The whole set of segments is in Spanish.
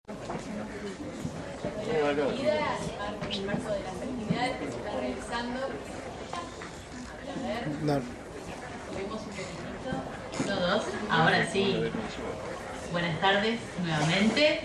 Bienvenida en el marco de las actividades que se están realizando. A ver, movemos un poquitito. Todos, ahora sí. Buenas tardes nuevamente.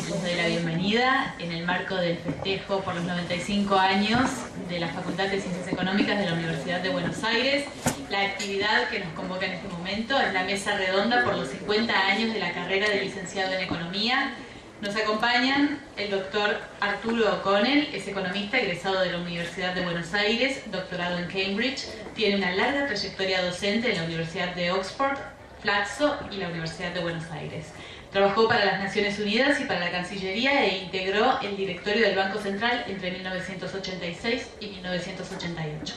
Les doy la bienvenida en el marco del festejo por los 95 años de la Facultad de Ciencias Económicas de la Universidad de Buenos Aires. La actividad que nos convoca en este momento es la mesa redonda por los 50 años de la carrera de licenciado en Economía. Nos acompañan el doctor Arturo O'Connell, es economista egresado de la Universidad de Buenos Aires, doctorado en Cambridge, tiene una larga trayectoria docente en la Universidad de Oxford, Flaxo y la Universidad de Buenos Aires. Trabajó para las Naciones Unidas y para la Cancillería e integró el directorio del Banco Central entre 1986 y 1988.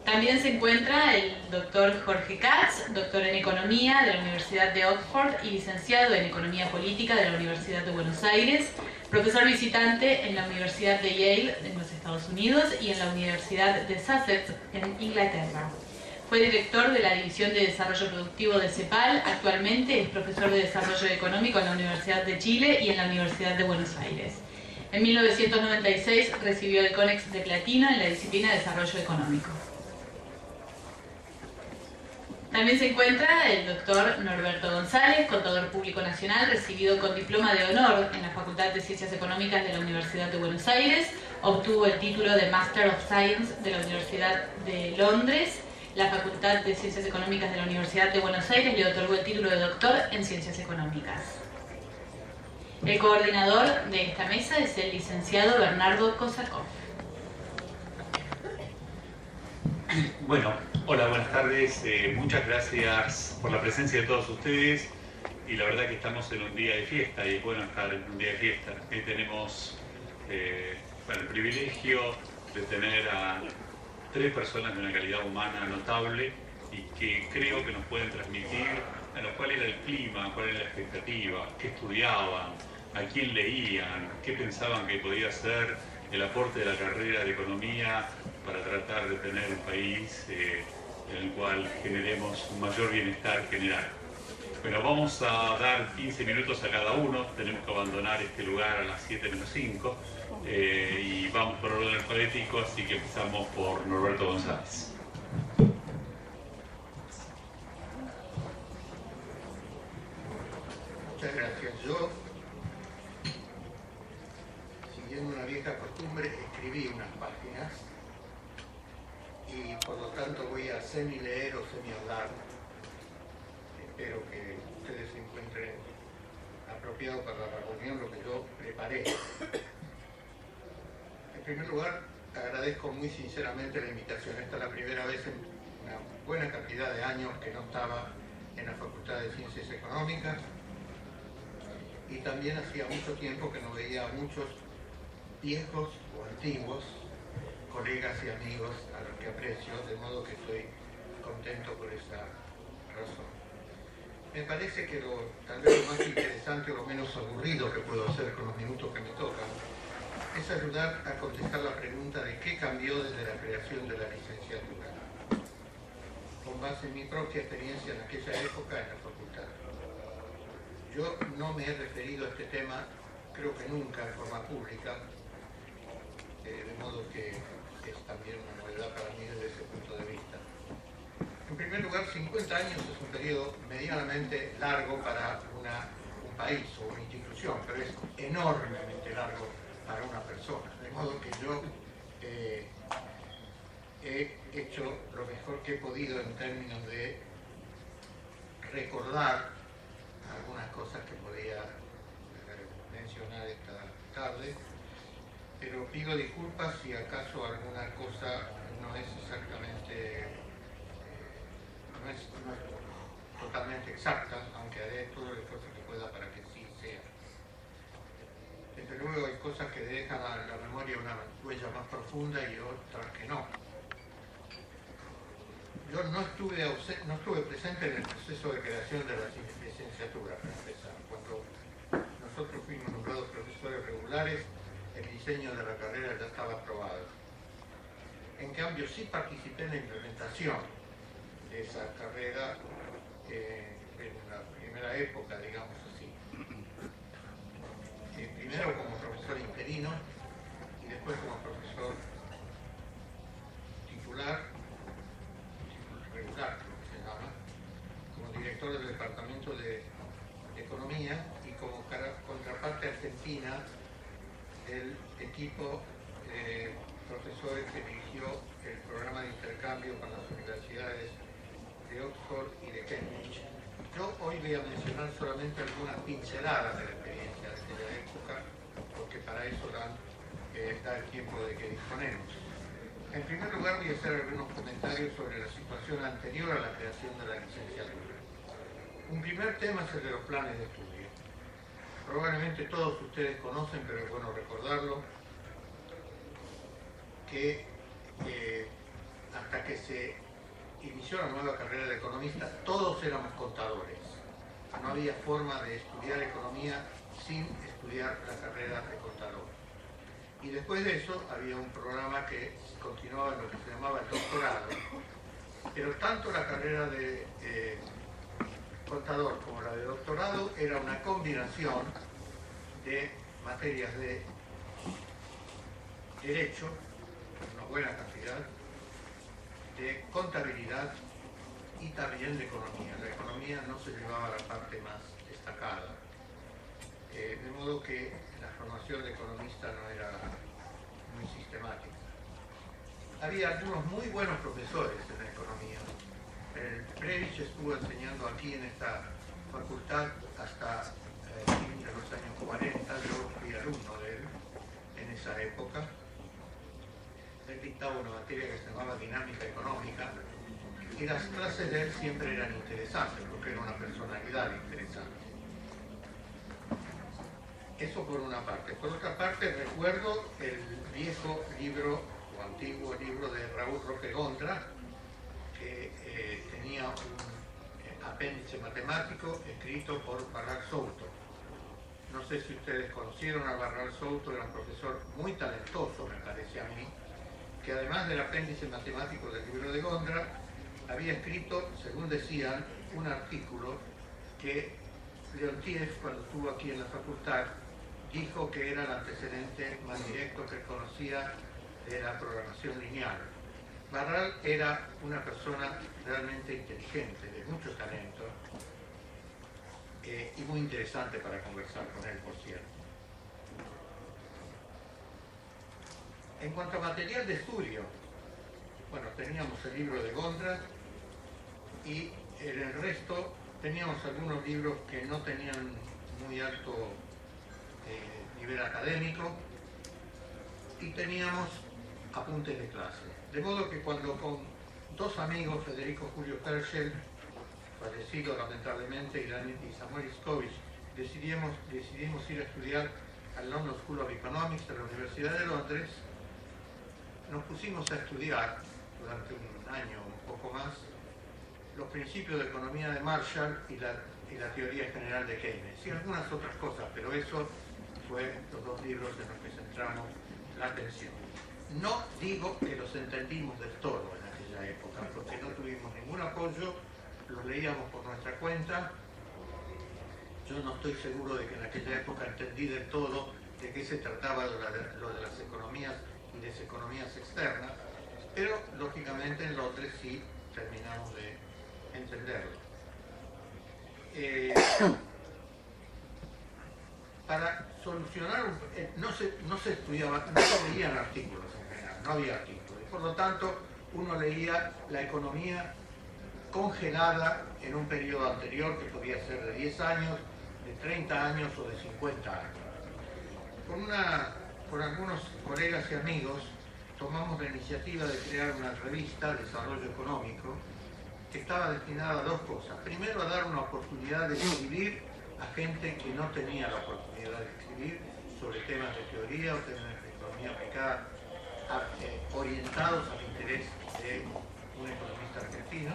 También se encuentra el doctor Jorge Katz, doctor en Economía de la Universidad de Oxford y licenciado en Economía Política de la Universidad de Buenos Aires, profesor visitante en la Universidad de Yale en los Estados Unidos y en la Universidad de Sussex en Inglaterra. Fue director de la División de Desarrollo Productivo de CEPAL, actualmente es profesor de Desarrollo Económico en la Universidad de Chile y en la Universidad de Buenos Aires. En 1996 recibió el CONEX de Platino en la disciplina de Desarrollo Económico. También se encuentra el doctor Norberto González, contador público nacional, recibido con diploma de honor en la Facultad de Ciencias Económicas de la Universidad de Buenos Aires, obtuvo el título de Master of Science de la Universidad de Londres, la Facultad de Ciencias Económicas de la Universidad de Buenos Aires le otorgó el título de doctor en Ciencias Económicas. El coordinador de esta mesa es el licenciado Bernardo Kosakov. Bueno, hola, buenas tardes. Muchas gracias por la presencia de todos ustedes. Y la verdad que estamos en un día de fiesta y es bueno estar en un día de fiesta. Hoy tenemos el privilegio de tener a tres personas de una calidad humana notable y que creo que nos pueden transmitir cuál era el clima, cuál era la expectativa, qué estudiaban, a quién leían, qué pensaban que podía ser el aporte de la carrera de Economía para tratar de tener un país en el cual generemos un mayor bienestar general. Bueno, vamos a dar 15 minutos a cada uno, tenemos que abandonar este lugar a las 7 menos 5 y vamos por orden alfabético, así que empezamos por Norberto González. Muchas gracias. Yo, siguiendo una vieja costumbre, escribí unas páginas y por lo tanto voy a semi-leer o semi-hablar. Espero que ustedes se encuentren apropiados para la reunión lo que yo preparé. En primer lugar, agradezco muy sinceramente la invitación. Esta es la primera vez en una buena cantidad de años que no estaba en la Facultad de Ciencias Económicas y también hacía mucho tiempo que no veía a muchos viejos o antiguos colegas y amigos a los que aprecio, de modo que estoy contento por esa razón. Me parece que tal vez lo más interesante o lo menos aburrido que puedo hacer con los minutos que me tocan es ayudar a contestar la pregunta de qué cambió desde la creación de la licenciatura, con base en mi propia experiencia en aquella época en la facultad. Yo no me he referido a este tema, creo que nunca, en forma pública, de modo que es también una novedad para mí desde ese punto de vista. En primer lugar, 50 años es un periodo medianamente largo para un país o una institución, pero es enormemente largo para una persona. De modo que yo he hecho lo mejor que he podido en términos de recordar algunas cosas que podía mencionar esta tarde, pero pido disculpas si acaso alguna cosa no es exactamente, no es totalmente exacta, aunque haré todo el esfuerzo que pueda para que sí sea. Desde luego hay cosas que dejan a la memoria una huella más profunda y otras que no. Yo no estuve presente en el proceso de creación de la licenciatura, para empezar. Cuando nosotros fuimos nombrados profesores regulares, el diseño de la carrera ya estaba aprobado. En cambio, sí participé en la implementación de esa carrera en la primera época, digamos así. Argentina del equipo de profesores que dirigió el programa de intercambio con las universidades de Oxford y de Cambridge. Yo hoy voy a mencionar solamente algunas pinceladas de la experiencia de aquella época, porque para eso da el tiempo de que disponemos. En primer lugar, voy a hacer algunos comentarios sobre la situación anterior a la creación de la licenciatura. Un primer tema es el de los planes de estudio. Probablemente todos ustedes conocen, pero es bueno recordarlo, que hasta que se inició la nueva carrera de economista, todos éramos contadores. No había forma de estudiar economía sin estudiar la carrera de contador. Y después de eso había un programa que continuaba en lo que se llamaba el doctorado. Pero tanto la carrera de contador como la de doctorado era una combinación de materias de derecho, una buena cantidad, de contabilidad y también de economía. La economía no se llevaba a la parte más destacada. De modo que la formación de economista no era muy sistemática. Había algunos muy buenos profesores en la economía. El Previch estuvo enseñando aquí en esta facultad hasta fin de los años 40, yo fui alumno de él en esa época. Él dictaba una materia que se llamaba dinámica económica y las clases de él siempre eran interesantes porque era una personalidad interesante. Eso por una parte. Por otra parte, recuerdo el viejo libro o antiguo libro de Raúl Roque Gondra, que tenía un apéndice matemático escrito por Barral Souto. No sé si ustedes conocieron a Barral Souto, era un profesor muy talentoso, me parece a mí, que además del apéndice matemático del libro de Gondra, había escrito, según decían, un artículo que Leontief, cuando estuvo aquí en la facultad, dijo que era el antecedente más directo que conocía de la programación lineal. Barral era una persona realmente inteligente, de mucho talento, y muy interesante para conversar con él, por cierto. En cuanto a material de estudio, bueno, teníamos el libro de Gondra y en el resto teníamos algunos libros que no tenían muy alto nivel académico y teníamos apuntes de clase. De modo que cuando con dos amigos, Federico Julio Herschel, fallecido lamentablemente, y Samuel Iskovich, decidimos ir a estudiar al London School of Economics de la Universidad de Londres, nos pusimos a estudiar durante un año o un poco más los principios de economía de Marshall y la teoría general de Keynes y algunas otras cosas, pero eso fue los dos libros en los que centramos la atención. No digo que los entendimos del todo en aquella época, porque no tuvimos ningún apoyo, los leíamos por nuestra cuenta. Yo no estoy seguro de que en aquella época entendí del todo de qué se trataba lo de las economías y las economías externas, pero lógicamente en Londres sí terminamos de entenderlo. Para solucionar, no se estudiaba, no se leían artículos en general, no había artículos, y por lo tanto uno leía la economía congelada en un periodo anterior que podía ser de 10 años, de 30 años o de 50 años. Con algunos colegas y amigos tomamos la iniciativa de crear una revista, Desarrollo Económico, que estaba destinada a dos cosas. Primero, a dar una oportunidad de escribir a gente que no tenía la oportunidad de escribir sobre temas de teoría o temas de economía aplicada orientados al interés de un economista argentino.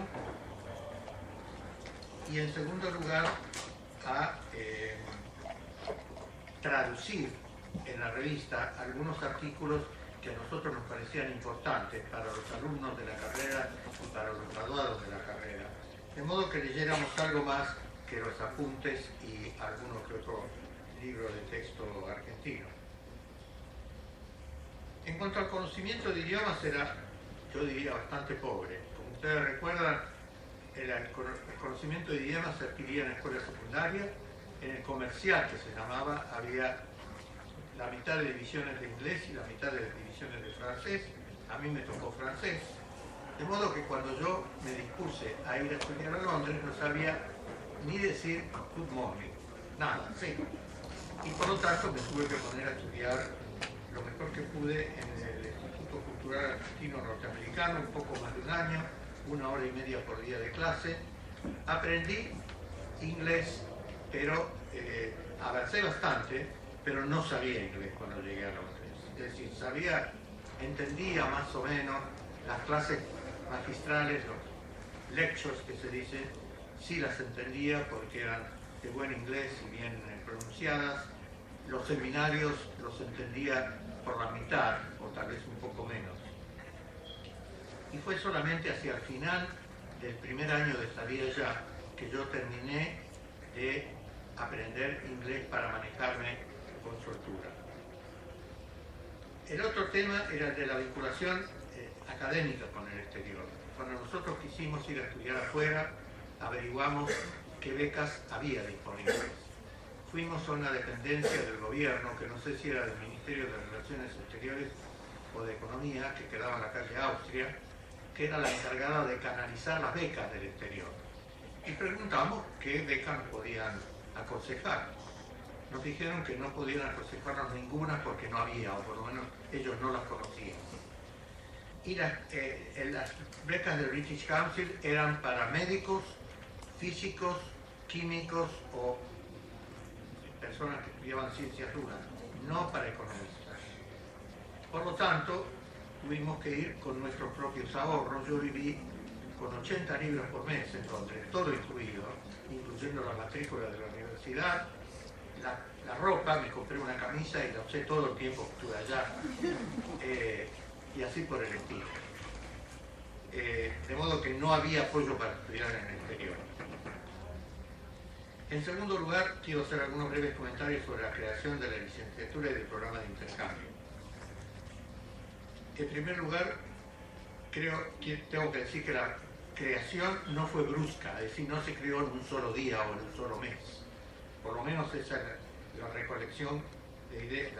Y en segundo lugar, a traducir en la revista algunos artículos que a nosotros nos parecían importantes para los alumnos de la carrera y para los graduados de la carrera, de modo que leyéramos algo más que los apuntes y alguno que otro libro de texto argentino. En cuanto al conocimiento de idiomas, era, yo diría, bastante pobre. Como ustedes recuerdan, el conocimiento de idiomas se adquiría en la escuela secundaria. En el comercial, que se llamaba, había la mitad de divisiones de inglés y la mitad de divisiones de francés. A mí me tocó francés. De modo que cuando yo me dispuse a ir a estudiar a Londres no sabía ni decir good morning, nada, sí. Y por lo tanto me tuve que poner a estudiar lo mejor que pude en el Instituto Cultural Argentino Norteamericano, un poco más de un año, 1 hora y media por día de clase. Aprendí inglés, pero avancé bastante, pero no sabía inglés cuando llegué a Londres. Es decir, entendía más o menos las clases magistrales, los lectures que se dicen, sí las entendía porque eran de buen inglés y bien pronunciadas. Los seminarios los entendía por la mitad, o tal vez un poco menos. Y fue solamente hacia el final del primer año de estadía ya que yo terminé de aprender inglés para manejarme con soltura. El otro tema era el de la vinculación académica con el exterior. Cuando nosotros quisimos ir a estudiar afuera, averiguamos qué becas había disponibles. Fuimos a una dependencia del gobierno, que no sé si era del Ministerio de Relaciones Exteriores o de Economía, que quedaba en la calle Austria, que era la encargada de canalizar las becas del exterior. Y preguntamos qué becas nos podían aconsejar. Nos dijeron que no podían aconsejarnos ninguna porque no había, o por lo menos ellos no las conocían. Y las becas del British Council eran para médicos, físicos, químicos o personas que estudiaban ciencias duras, no para economistas. Por lo tanto, tuvimos que ir con nuestros propios ahorros. Yo viví con 80 libras por mes en Londres, todo incluido, incluyendo la matrícula de la universidad, la ropa, me compré una camisa y la usé todo el tiempo que estuve allá, y así por el estilo. De modo que no había apoyo para estudiar en el exterior. En segundo lugar, quiero hacer algunos breves comentarios sobre la creación de la licenciatura y del programa de intercambio. En primer lugar, tengo que decir que la creación no fue brusca, es decir, no se creó en un solo día o en un solo mes. Por lo menos esa es la recolección de ideas,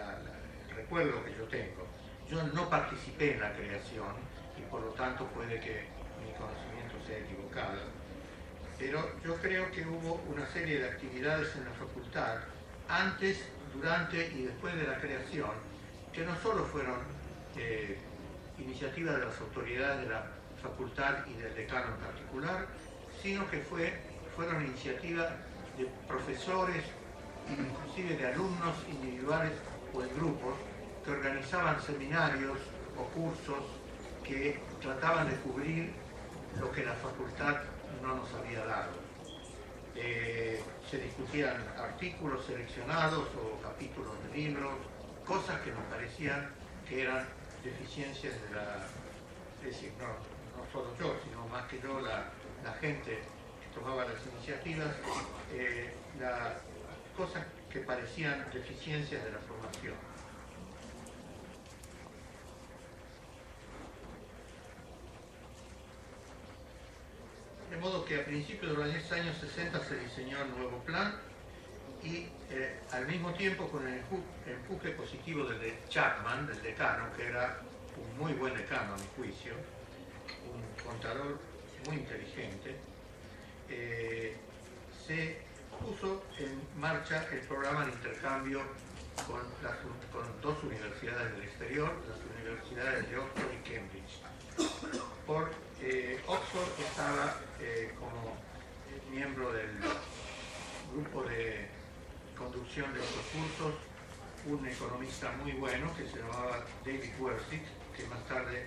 el recuerdo que yo tengo. Yo no participé en la creación y por lo tanto puede que mi conocimiento sea equivocado. Pero yo creo que hubo una serie de actividades en la facultad, antes, durante y después de la creación, que no solo fueron iniciativa de las autoridades de la facultad y del decano en particular, sino que fueron iniciativas de profesores, inclusive de alumnos individuales o en grupos, que organizaban seminarios o cursos que trataban de cubrir lo que la facultad no nos había dado. Se discutían artículos seleccionados o capítulos de libros, cosas que nos parecían que eran deficiencias de la... Es decir, no solo yo, sino más que yo, la gente que tomaba las iniciativas, las cosas que parecían deficiencias de la formación. De modo que a principios de los años 60 se diseñó el nuevo plan y al mismo tiempo con el empuje positivo del Chapman, del decano, que era un muy buen decano a mi juicio, un contador muy inteligente, se puso en marcha el programa de intercambio con dos universidades del exterior, las universidades de Oxford y Cambridge. Oxford estaba como miembro del grupo de conducción de estos cursos un economista muy bueno que se llamaba David Wersick, que más tarde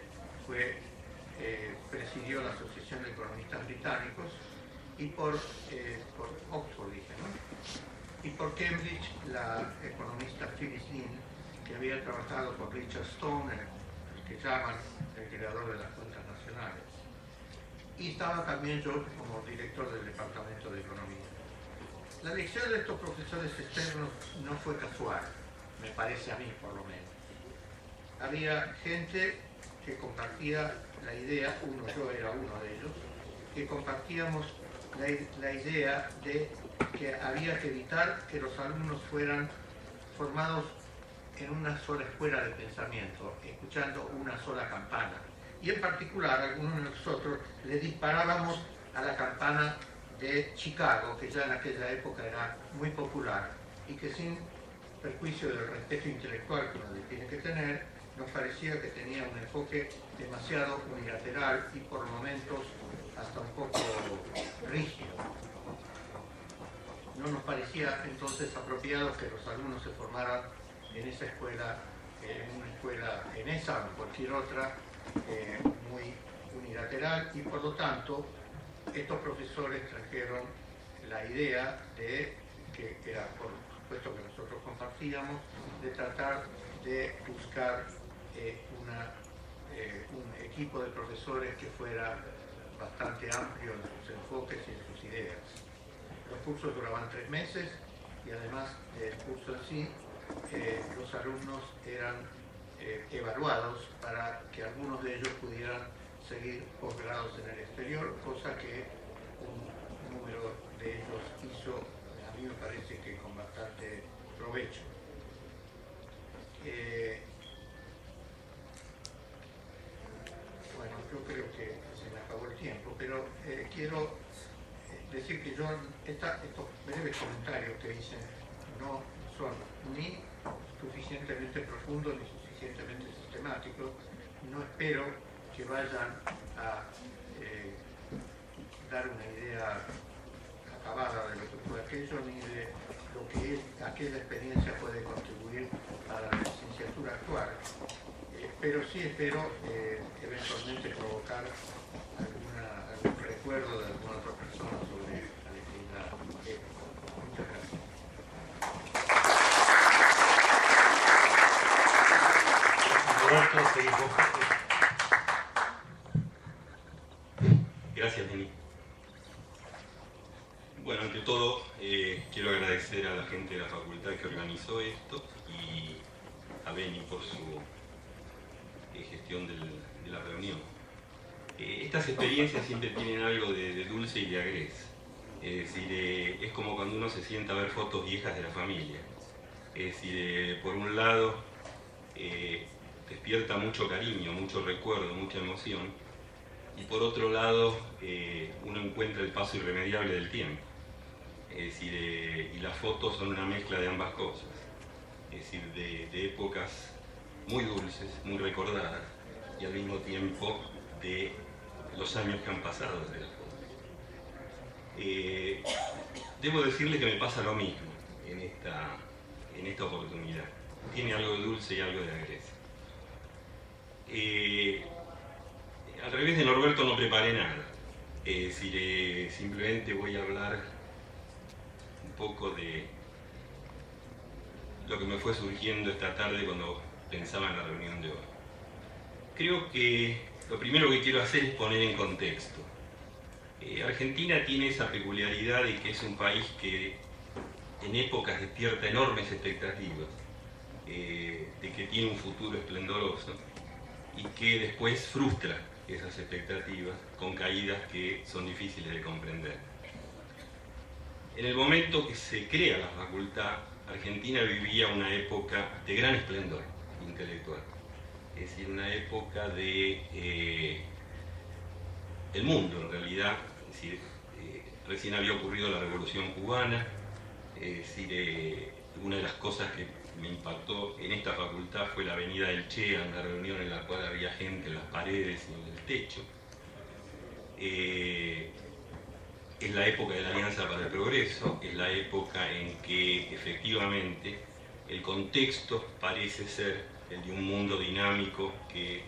presidió la Asociación de Economistas Británicos, y por Oxford, dije, ¿no? Y por Cambridge, la economista Phyllis Lynn, que había trabajado con Richard Stone, el que llaman el creador de las cuentas nacionales. Y estaba también yo como director del Departamento de Economía. La elección de estos profesores externos no fue casual, me parece a mí por lo menos. Había gente que compartía la idea, yo era uno de ellos, que compartíamos la idea de que había que evitar que los alumnos fueran formados en una sola escuela de pensamiento, escuchando una sola campana. Y en particular, algunos de nosotros le disparábamos a la campana de Chicago, que ya en aquella época era muy popular, y que sin perjuicio del respeto intelectual que uno le tiene que tener, nos parecía que tenía un enfoque demasiado unilateral y por momentos hasta un poco rígido. No nos parecía entonces apropiado que los alumnos se formaran en esa escuela, en esa o en cualquier otra, muy unilateral, y por lo tanto estos profesores trajeron la idea de, que era por supuesto que nosotros compartíamos, de tratar de buscar un equipo de profesores que fuera bastante amplio en sus enfoques y en sus ideas. Los cursos duraban 3 meses y además del curso en sí, los alumnos eran evaluados para que algunos de ellos pudieran seguir posgrados en el exterior, cosa que un número de ellos hizo, a mí me parece que con bastante provecho. Bueno, yo creo que se me acabó el tiempo, pero quiero decir que yo, estos breves comentarios que hice no son ni suficientemente profundos ni suficientemente sistemáticos. No espero que vayan a dar una idea acabada de lo que fue aquello, ni de lo que aquella experiencia puede contribuir a la licenciatura actual. Pero sí espero eventualmente provocar algún recuerdo de alguna otra persona sobre la legitimidad. Muchas gracias. Roberto, seguís vos. Gracias, Denis. Bueno, ante todo, quiero agradecer a la gente de la facultad que organizó esto y a Beni por su gestión de la reunión. Estas experiencias siempre tienen algo de dulce y de agres. Es decir, es como cuando uno se sienta a ver fotos viejas de la familia. Es decir, por un lado, despierta mucho cariño, mucho recuerdo, mucha emoción, y por otro lado, uno encuentra el paso irremediable del tiempo. Es decir, y las fotos son una mezcla de ambas cosas. Es decir, de épocas muy dulces, muy recordadas, y al mismo tiempo de los años que han pasado desde las fotos. Debo decirles que me pasa lo mismo en esta oportunidad. Tiene algo de dulce y algo de agres. Al revés de Norberto no preparé nada. Es decir, simplemente voy a hablar un poco de lo que me fue surgiendo esta tarde cuando pensaba en la reunión de hoy. Creo que lo primero que quiero hacer es poner en contexto. Argentina tiene esa peculiaridad de que es un país que en épocas despierta enormes expectativas, de que tiene un futuro esplendoroso y que después frustra esas expectativas con caídas que son difíciles de comprender. En el momento que se crea la facultad, Argentina vivía una época de gran esplendor intelectual, es decir, una época de el mundo en realidad. Es decir, recién había ocurrido la Revolución Cubana. Es decir, una de las cosas que me impactó en esta facultad fue la venida del Che a una reunión en la cual había gente en las paredes y en el techo. Es la época de la Alianza para el Progreso, es la época en que efectivamente el contexto parece ser el de un mundo dinámico que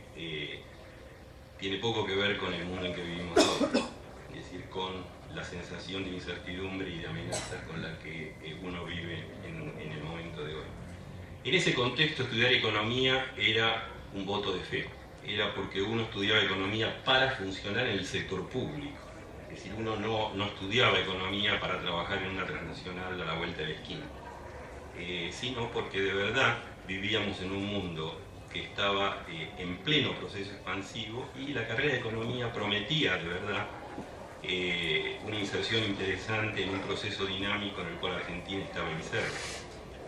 tiene poco que ver con el mundo en que vivimos ahora, es decir, con la sensación de incertidumbre y de amenaza con la que uno vive en el momento de hoy. En ese contexto, estudiar economía era un voto de fe, era porque uno estudiaba economía para funcionar en el sector público. Es decir, uno no estudiaba economía para trabajar en una transnacional a la vuelta de la esquina, sino porque de verdad vivíamos en un mundo que estaba en pleno proceso expansivo y la carrera de economía prometía de verdad una inserción interesante en un proceso dinámico en el cual Argentina estaba inserta.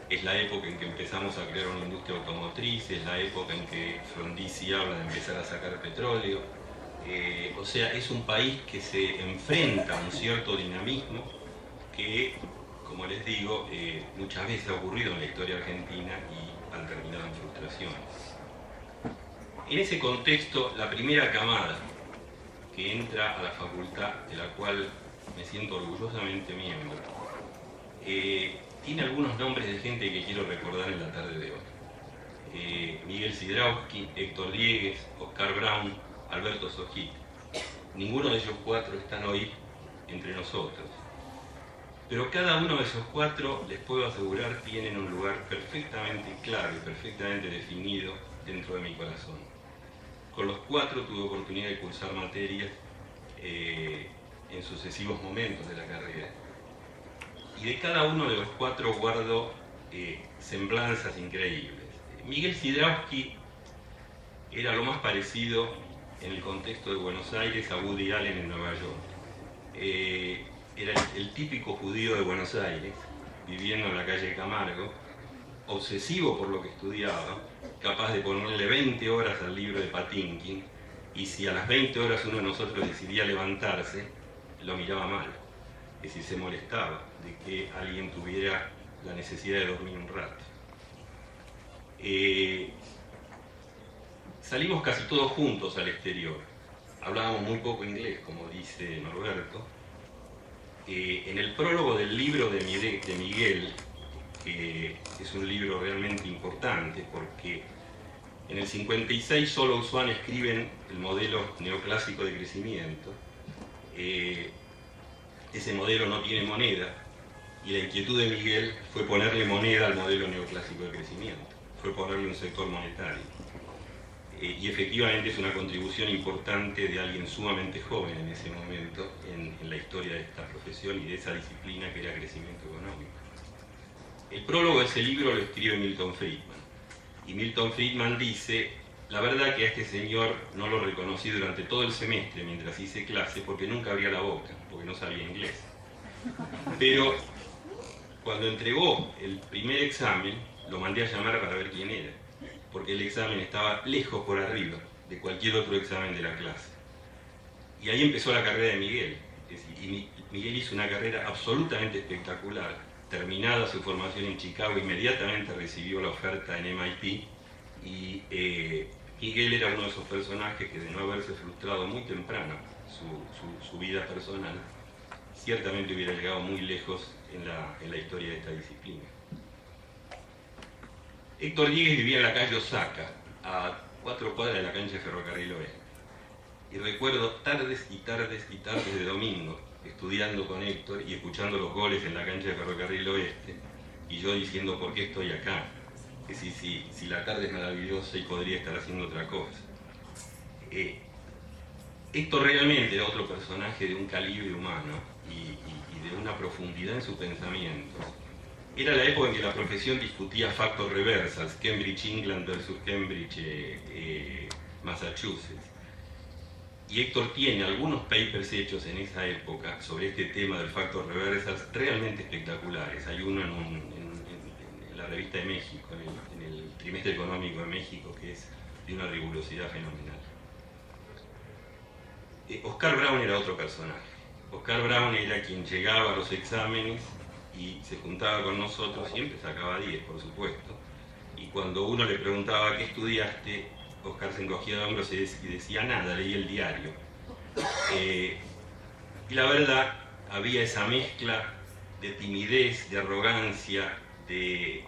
es la época en que empezamos a crear una industria automotriz, es la época en que Frondizi habla de empezar a sacar petróleo. O sea, es un país que se enfrenta a un cierto dinamismo que, como les digo, muchas veces ha ocurrido en la historia argentina y han terminado en frustraciones. En ese contexto, la primera camada que entra a la facultad, de la cual me siento orgullosamente miembro, tiene algunos nombres de gente que quiero recordar en la tarde de hoy. Miguel Sidrowski, Héctor Diegues, Oscar Brown, Alberto Sojit. Ninguno de ellos cuatro están hoy entre nosotros. Pero cada uno de esos cuatro, les puedo asegurar, tienen un lugar perfectamente claro y perfectamente definido dentro de mi corazón. Con los cuatro tuve oportunidad de cursar materias en sucesivos momentos de la carrera. Y de cada uno de los cuatro guardo semblanzas increíbles. Miguel Sidrowski era lo más parecido en el contexto de Buenos Aires a Woody Allen en Nueva York. Era el típico judío de Buenos Aires, viviendo en la calle Camargo, obsesivo por lo que estudiaba, capaz de ponerle 20 horas al libro de Patinkin, y si a las 20 horas uno de nosotros decidía levantarse, lo miraba mal. Es decir, se molestaba de que alguien tuviera la necesidad de dormir un rato. Salimos casi todos juntos al exterior. Hablábamos muy poco inglés, como dice Norberto. En el prólogo del libro de Miguel, que es un libro realmente importante, porque en el 56 Solow Swan escriben el modelo neoclásico de crecimiento. Ese modelo no tiene moneda, y la inquietud de Miguel fue ponerle moneda al modelo neoclásico de crecimiento, fue ponerle un sector monetario. Y efectivamente es una contribución importante de alguien sumamente joven en ese momento en la historia de esta profesión y de esa disciplina que era crecimiento económico. El prólogo de ese libro lo escribe Milton Friedman, y Milton Friedman dice: la verdad que a este señor no lo reconocí durante todo el semestre mientras hice clase porque nunca abría la boca, porque no sabía inglés. Pero cuando entregó el primer examen, lo mandé a llamar para ver quién era, porque el examen estaba lejos por arriba de cualquier otro examen de la clase. Y ahí empezó la carrera de Miguel. Y Miguel hizo una carrera absolutamente espectacular. Terminada su formación en Chicago, inmediatamente recibió la oferta en MIT, y Miguel era uno de esos personajes que, de no haberse frustrado muy temprano su vida personal, ciertamente hubiera llegado muy lejos en la historia de esta disciplina. Héctor Diegues vivía en la calle Osaka, a 4 cuadras de la cancha de Ferrocarril Oeste. Y recuerdo tardes y tardes y tardes de domingo, estudiando con Héctor y escuchando los goles en la cancha de Ferrocarril Oeste, y yo diciendo: ¿por qué estoy acá? Que si la tarde es maravillosa y podría estar haciendo otra cosa. Héctor realmente era otro personaje de un calibre humano y de una profundidad en su pensamiento. Era la época en que la profesión discutía factor reversals, Cambridge England versus Cambridge Massachusetts. Y Héctor tiene algunos papers hechos en esa época sobre este tema del factor reversals realmente espectaculares. Hay uno en la revista de México, en el trimestre económico de México, que es de una rigurosidad fenomenal. Oscar Brown era otro personaje. Oscar Brown era quien llegaba a los exámenes y se juntaba con nosotros, siempre sacaba 10, por supuesto, y cuando uno le preguntaba: ¿qué estudiaste?, Oscar se encogía de hombros y decía: nada, leí el diario. Y la verdad, había esa mezcla de timidez, de arrogancia, de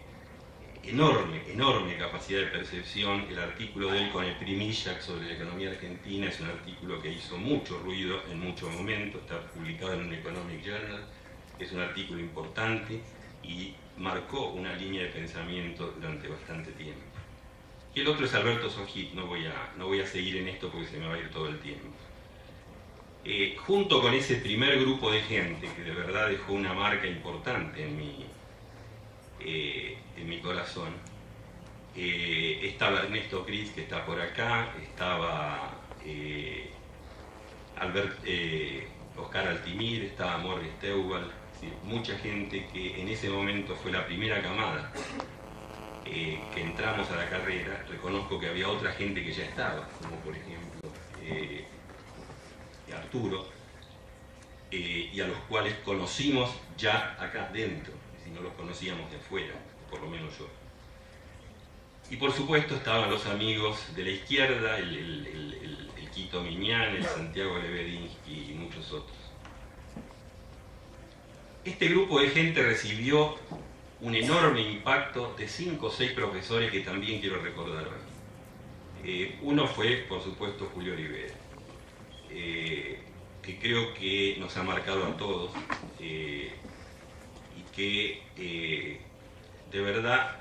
enorme capacidad de percepción. El artículo de él con el Primillac sobre la economía argentina es un artículo que hizo mucho ruido en muchos momentos, está publicado en un Economic Journal, es un artículo importante y marcó una línea de pensamiento durante bastante tiempo. Y el otro es Alberto Sojit. No voy a seguir en esto porque se me va a ir todo el tiempo. Junto con ese primer grupo de gente que de verdad dejó una marca importante en mi corazón, estaba Ernesto Cris, que está por acá, estaba Oscar Altimir, estaba Morris Teubal, Es decir, mucha gente que en ese momento fue la primera camada que entramos a la carrera, reconozco que había otra gente que ya estaba, como por ejemplo Arturo, y a los cuales conocimos ya acá dentro, si no los conocíamos de afuera, por lo menos yo. Y por supuesto estaban los amigos de la izquierda, el Quito Miñán, el Santiago Lebedinsky y muchos otros. Este grupo de gente recibió un enorme impacto de 5 o 6 profesores que también quiero recordar hoy. Uno fue, por supuesto, Julio Rivera, que creo que nos ha marcado a todos y que de verdad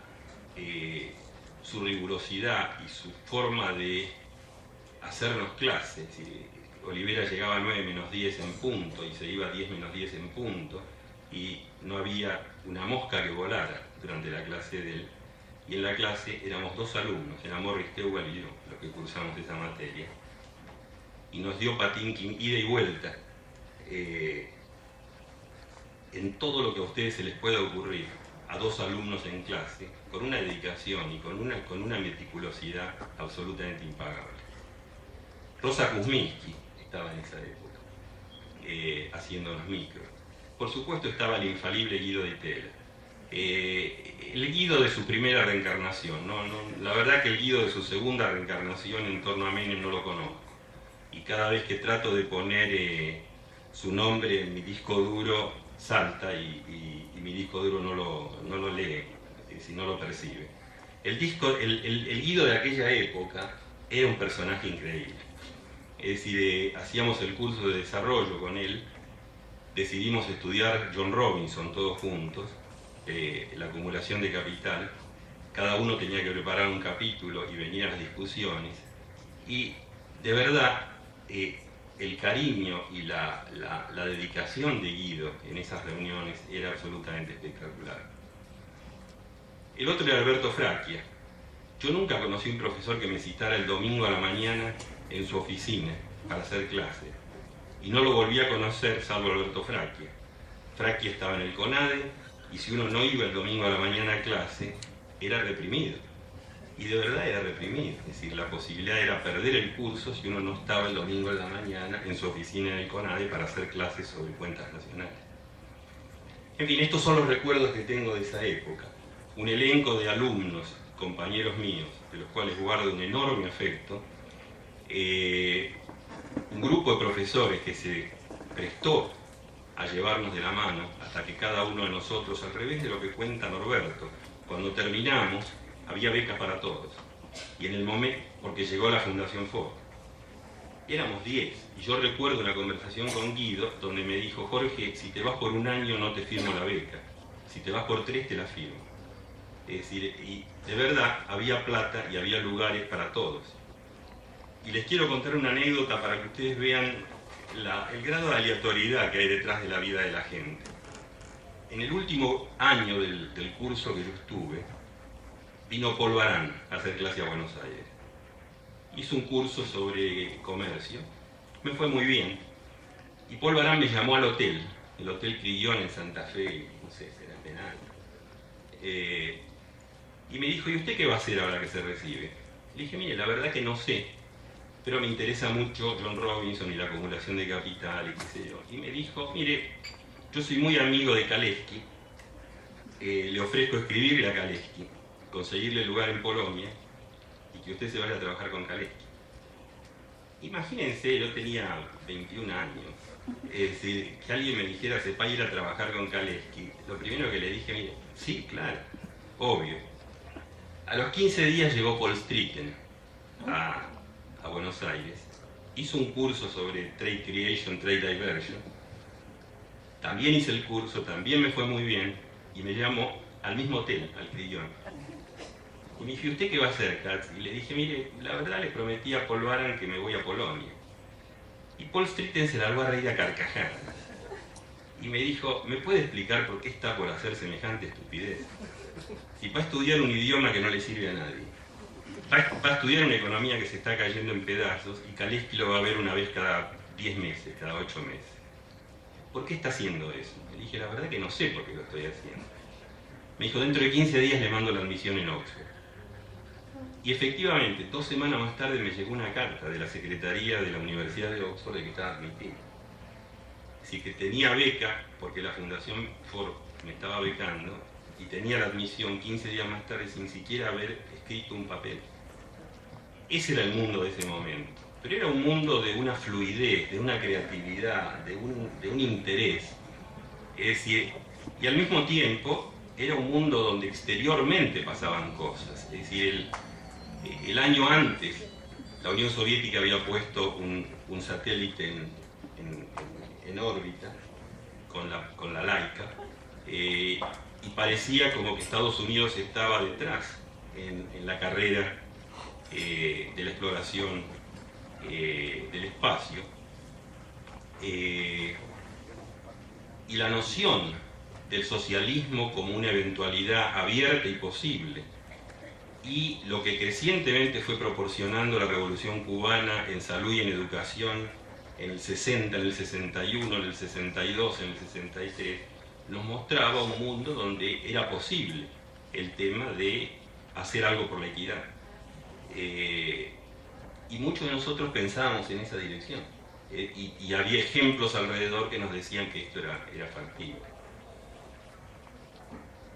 su rigurosidad y su forma de hacernos clases, Olivera llegaba a 9 menos 10 en punto y se iba a 10 menos 10 en punto y no había una mosca que volara durante la clase de él. Y en la clase éramos 2 alumnos, era Morris Tehuel y yo, los que cursamos esa materia. Y nos dio Patinkin ida y vuelta en todo lo que a ustedes se les pueda ocurrir a 2 alumnos en clase, con una dedicación y con una meticulosidad absolutamente impagable. Rosa Kuzminski estaba en esa época, haciendo los micros. Por supuesto estaba el infalible Guido Di Tella. El Guido de su primera reencarnación, la verdad que el Guido de su segunda reencarnación en torno a Menem no lo conozco. Y cada vez que trato de poner su nombre en mi disco duro, salta y mi disco duro no lo lee, si no lo percibe. El Guido de aquella época era un personaje increíble. Es decir, hacíamos el curso de desarrollo con él, decidimos estudiar John Robinson todos juntos, la acumulación de capital, cada uno tenía que preparar un capítulo y venían las discusiones, y de verdad el cariño y la dedicación de Guido en esas reuniones era absolutamente espectacular. El otro era Alberto Fracchia. Yo nunca conocí un profesor que me citara el domingo a la mañana en su oficina para hacer clase, y no lo volví a conocer salvo Alberto Fracchia. Fracchia estaba en el CONADE, y si uno no iba el domingo a la mañana a clase, era reprimido. Y de verdad era reprimido, es decir, la posibilidad era perder el curso si uno no estaba el domingo a la mañana en su oficina en el CONADE para hacer clases sobre cuentas nacionales. En fin, estos son los recuerdos que tengo de esa época. Un elenco de alumnos, compañeros míos, de los cuales guardo un enorme afecto, un grupo de profesores que se prestó a llevarnos de la mano hasta que cada uno de nosotros, al revés de lo que cuenta Norberto, cuando terminamos había becas para todos, y en el momento, porque llegó la Fundación Ford, éramos 10, y yo recuerdo una conversación con Guido donde me dijo: Jorge, si te vas por 1 año no te firmo la beca, si te vas por 3 te la firmo. Es decir, y de verdad había plata y había lugares para todos. Y les quiero contar una anécdota para que ustedes vean el grado de aleatoriedad que hay detrás de la vida de la gente. En el último año del curso que yo estuve, vino Paul Baran a hacer clase a Buenos Aires. Hizo un curso sobre comercio, me fue muy bien. Y Paul Baran me llamó al hotel, el Hotel Crillon en Santa Fe, no sé, será penal. Y me dijo: ¿y usted qué va a hacer ahora que se recibe? Le dije: mire, la verdad que no sé, pero me interesa mucho John Robinson y la acumulación de capital y qué sé yo. Y me dijo: mire, yo soy muy amigo de Kaleski, le ofrezco escribirle a Kaleski, conseguirle lugar en Polonia y que usted se vaya a trabajar con Kaleski. Imagínense, yo tenía 21 años, es decir, que alguien me dijera: se va a ir a trabajar con Kaleski. Lo primero que le dije: mire, sí, claro, obvio. A los 15 días llegó Paul Stritten a Buenos Aires, hizo un curso sobre Trade Creation, Trade Diversion. También hice el curso, también me fue muy bien, y me llamó al mismo hotel, al Crillon. Y me dijo: ¿usted qué va a hacer, Katz? Y le dije: mire, la verdad le prometí a Paul Baran que me voy a Polonia. Y Paul Stritten se largó a reír a carcajadas. Y me dijo: ¿me puede explicar por qué está por hacer semejante estupidez? Si va a estudiar un idioma que no le sirve a nadie. Va a estudiar una economía que se está cayendo en pedazos, y Kaleski lo va a ver una vez cada 10 meses, cada 8 meses. ¿por qué está haciendo eso? Le dije, la verdad que no sé por qué lo estoy haciendo. Me dijo, dentro de 15 días le mando la admisión en Oxford. Y efectivamente, 2 semanas más tarde me llegó una carta de la Secretaría de la Universidad de Oxford de que estaba admitido. Así que tenía beca, porque la Fundación Ford me estaba becando, y tenía la admisión 15 días más tarde sin siquiera haber escrito un papel. Ese era el mundo de ese momento. Pero era un mundo de una fluidez, de una creatividad, de un interés. Es decir, y al mismo tiempo era un mundo donde exteriormente pasaban cosas. Es decir, el año antes, la Unión Soviética había puesto un satélite en órbita con la Laika, y parecía como que Estados Unidos estaba detrás en la carrera de la exploración del espacio, y la noción del socialismo como una eventualidad abierta y posible, y lo que crecientemente fue proporcionando la Revolución Cubana en salud y en educación en el 60, en el 61, en el 62, en el 63, nos mostraba un mundo donde era posible el tema de hacer algo por la equidad. Y muchos de nosotros pensábamos en esa dirección. Y había ejemplos alrededor que nos decían que esto era factible.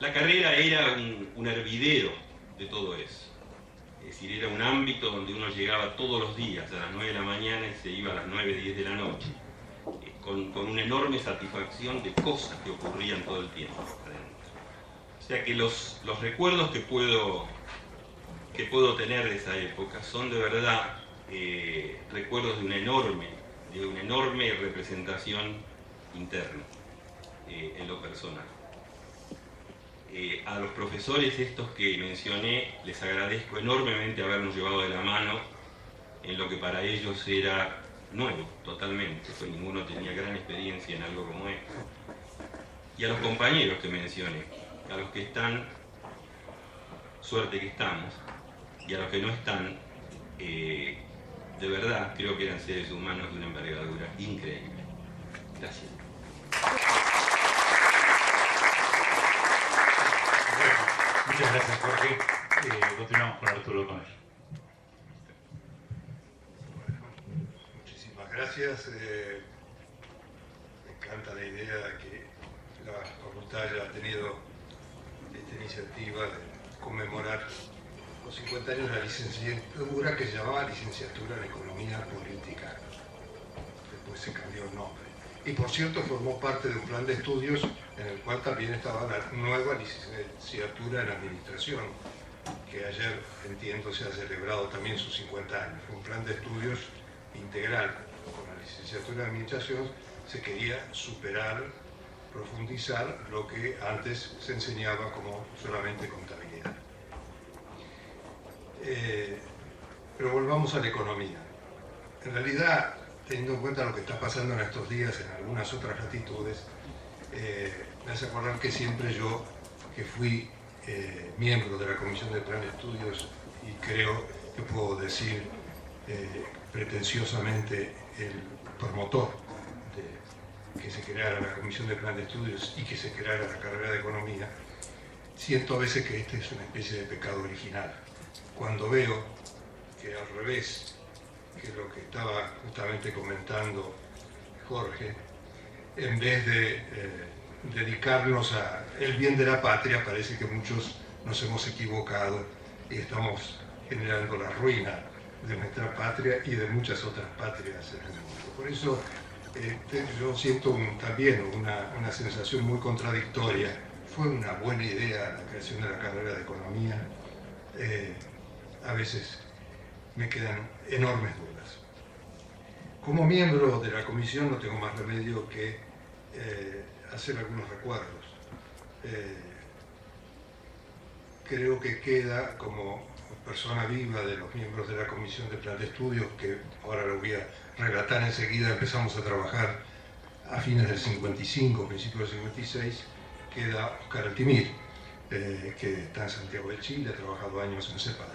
La carrera era un hervidero de todo eso. Es decir, era un ámbito donde uno llegaba todos los días a las 9 de la mañana y se iba a las 9, 10 de la noche, con una enorme satisfacción de cosas que ocurrían todo el tiempo adentro. O sea que los recuerdos que puedo tener de esa época son de verdad recuerdos de una enorme representación interna en lo personal. A los profesores estos que mencioné les agradezco enormemente habernos llevado de la mano en lo que para ellos era nuevo, totalmente, pues ninguno tenía gran experiencia en algo como esto. Y a los compañeros que mencioné, a los que están, suerte que estamos, y a los que no están, de verdad creo que eran seres humanos de una envergadura increíble. Gracias. Muchas gracias, Jorge. Continuamos con Arturo Conel. Bueno, muchísimas gracias. Me encanta la idea de que la facultad haya tenido esta iniciativa de conmemorar los 50 años de la licenciatura que se llamaba Licenciatura en Economía Política. Después se cambió el nombre. Y por cierto formó parte de un plan de estudios en el cual también estaba la nueva licenciatura en Administración, que ayer, entiendo, se ha celebrado también sus 50 años. Fue un plan de estudios integral. Con la licenciatura en Administración se quería superar, profundizar lo que antes se enseñaba como solamente contabilidad. Pero volvamos a la economía. En realidad, teniendo en cuenta lo que está pasando en estos días en algunas otras latitudes, me hace acordar que siempre yo, que fui miembro de la Comisión de Plan de Estudios y creo que puedo decir pretenciosamente el promotor de que se creara la Comisión de Plan de Estudios y que se creara la carrera de Economía, siento a veces que este es una especie de pecado original. Cuando veo que al revés, que lo que estaba justamente comentando Jorge, en vez de dedicarnos a el bien de la patria, parece que muchos nos hemos equivocado y estamos generando la ruina de nuestra patria y de muchas otras patrias en el mundo. Por eso yo siento también una sensación muy contradictoria. Fue una buena idea la creación de la carrera de Economía. A veces me quedan enormes dudas. Como miembro de la comisión no tengo más remedio que hacer algunos recuerdos. Creo que queda como persona viva de los miembros de la Comisión de Plan de Estudios, que ahora lo voy a relatar enseguida. Empezamos a trabajar a fines del 55, principios del 56, queda Oscar Altimir, que está en Santiago de Chile, ha trabajado años en CEPAL.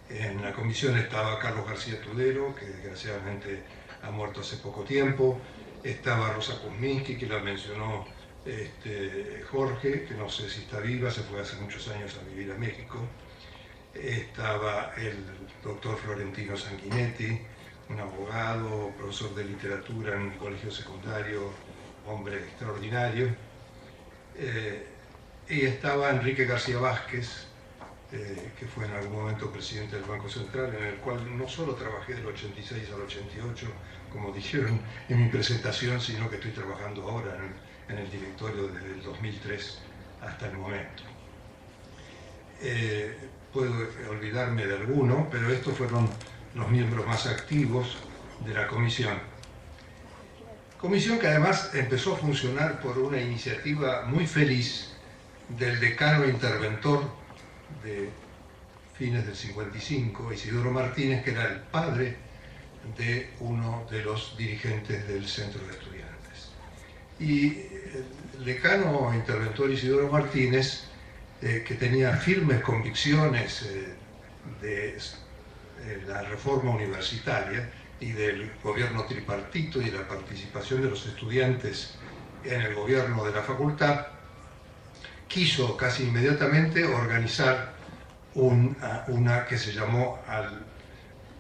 En la comisión estaba Carlos García Tudero, que desgraciadamente ha muerto hace poco tiempo, estaba Rosa Kuzminski, que la mencionó Jorge, que no sé si está viva, se fue hace muchos años a vivir a México. Estaba el doctor Florentino Sanguinetti, un abogado, profesor de literatura en un colegio secundario, hombre extraordinario. Y estaba Enrique García Vázquez, que fue en algún momento presidente del Banco Central, en el cual no solo trabajé del 86 al 88, como dijeron en mi presentación, sino que estoy trabajando ahora en el directorio desde el 2003 hasta el momento. Puedo olvidarme de alguno, pero estos fueron los miembros más activos de la comisión. Comisión que además empezó a funcionar por una iniciativa muy feliz del decano interventor de fines del 55, Isidoro Martínez, que era el padre de uno de los dirigentes del Centro de Estudiantes. Y el decano interventor Isidoro Martínez, que tenía firmes convicciones de la reforma universitaria y del gobierno tripartito y la participación de los estudiantes en el gobierno de la facultad, quiso casi inmediatamente organizar una que se llamó,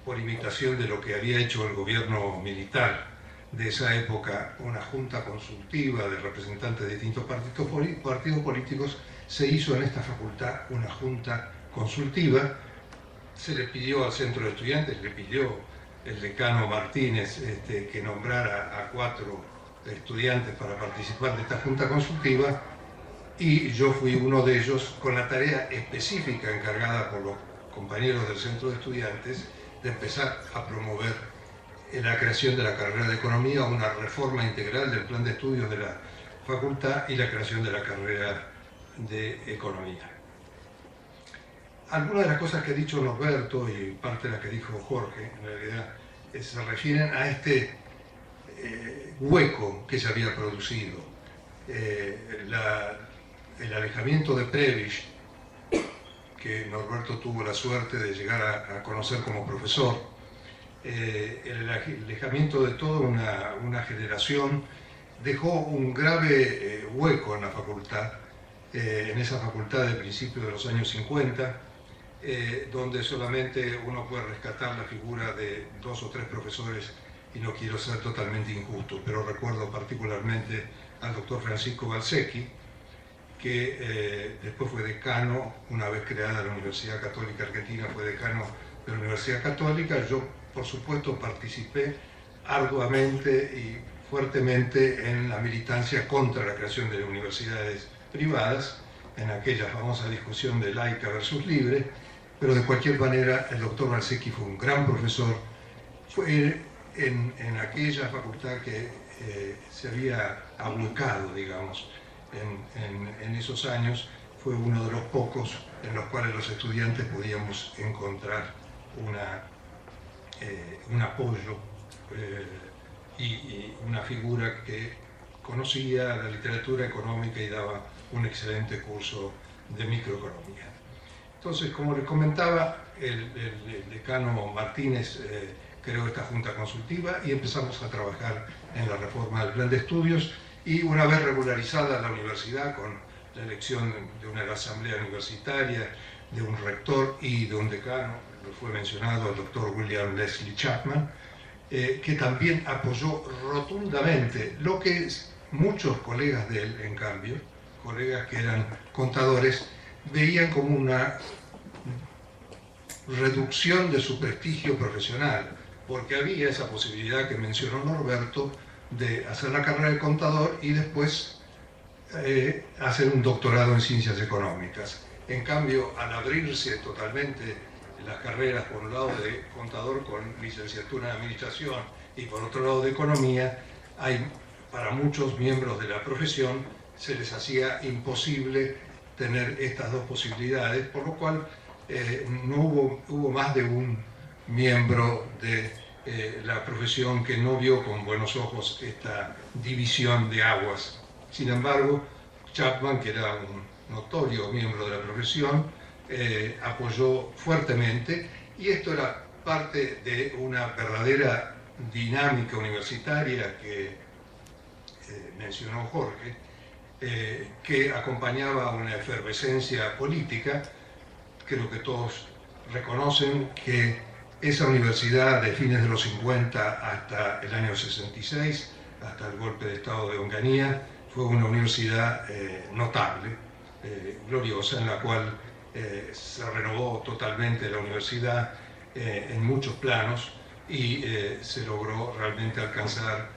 por imitación de lo que había hecho el gobierno militar de esa época, una junta consultiva de representantes de distintos partidos políticos. Se hizo en esta facultad una junta consultiva, se le pidió al Centro de Estudiantes, le pidió el decano Martínez que nombrara a 4 estudiantes para participar de esta junta consultiva, y yo fui uno de ellos con la tarea específica encargada por los compañeros del Centro de Estudiantes de empezar a promover la creación de la carrera de Economía, una reforma integral del plan de estudios de la facultad y la creación de la carrera de Economía. Algunas de las cosas que ha dicho Norberto y parte de las que dijo Jorge, en realidad, se refieren a este hueco que se había producido. El alejamiento de Prebisch, que Norberto tuvo la suerte de llegar a conocer como profesor, el alejamiento de toda una generación dejó un grave hueco en la facultad, en esa facultad de principios de los años 50, donde solamente uno puede rescatar la figura de 2 o 3 profesores, y no quiero ser totalmente injusto, pero recuerdo particularmente al doctor Francisco Balsecchi, que después fue decano, una vez creada la Universidad Católica Argentina, fue decano de la Universidad Católica. Yo, por supuesto, participé arduamente y fuertemente en la militancia contra la creación de universidades privadas, en aquella famosa discusión de laica versus libre, pero de cualquier manera el doctor Balsecchi fue un gran profesor. Fue en aquella facultad que se había abulcado, digamos, en esos años, fue uno de los pocos en los cuales los estudiantes podíamos encontrar un apoyo y una figura que conocía la literatura económica y daba un excelente curso de microeconomía. Entonces, como les comentaba, el decano Martínez creó esta junta consultiva y empezamos a trabajar en la reforma del plan de estudios, y una vez regularizada la universidad con la elección de una asamblea universitaria, de un rector y de un decano, lo fue mencionado el doctor William Leslie Chapman, que también apoyó rotundamente lo que muchos colegas de él, en cambio, colegas que eran contadores, veían como una reducción de su prestigio profesional, porque había esa posibilidad que mencionó Norberto de hacer la carrera de contador y después hacer un doctorado en ciencias económicas. En cambio, al abrirse totalmente las carreras, por un lado de contador con licenciatura en administración y por otro lado de economía, para muchos miembros de la profesión se les hacía imposible tener estas dos posibilidades, por lo cual no hubo más de un miembro de la profesión que no vio con buenos ojos esta división de aguas. Sin embargo, Chapman, que era un notorio miembro de la profesión, apoyó fuertemente, y esto era parte de una verdadera dinámica universitaria que mencionó Jorge, que acompañaba una efervescencia política. Creo que todos reconocen que esa universidad de fines de los 50 hasta el año 66, hasta el golpe de Estado de Onganía, fue una universidad notable, gloriosa, en la cual se renovó totalmente la universidad en muchos planos y se logró realmente alcanzar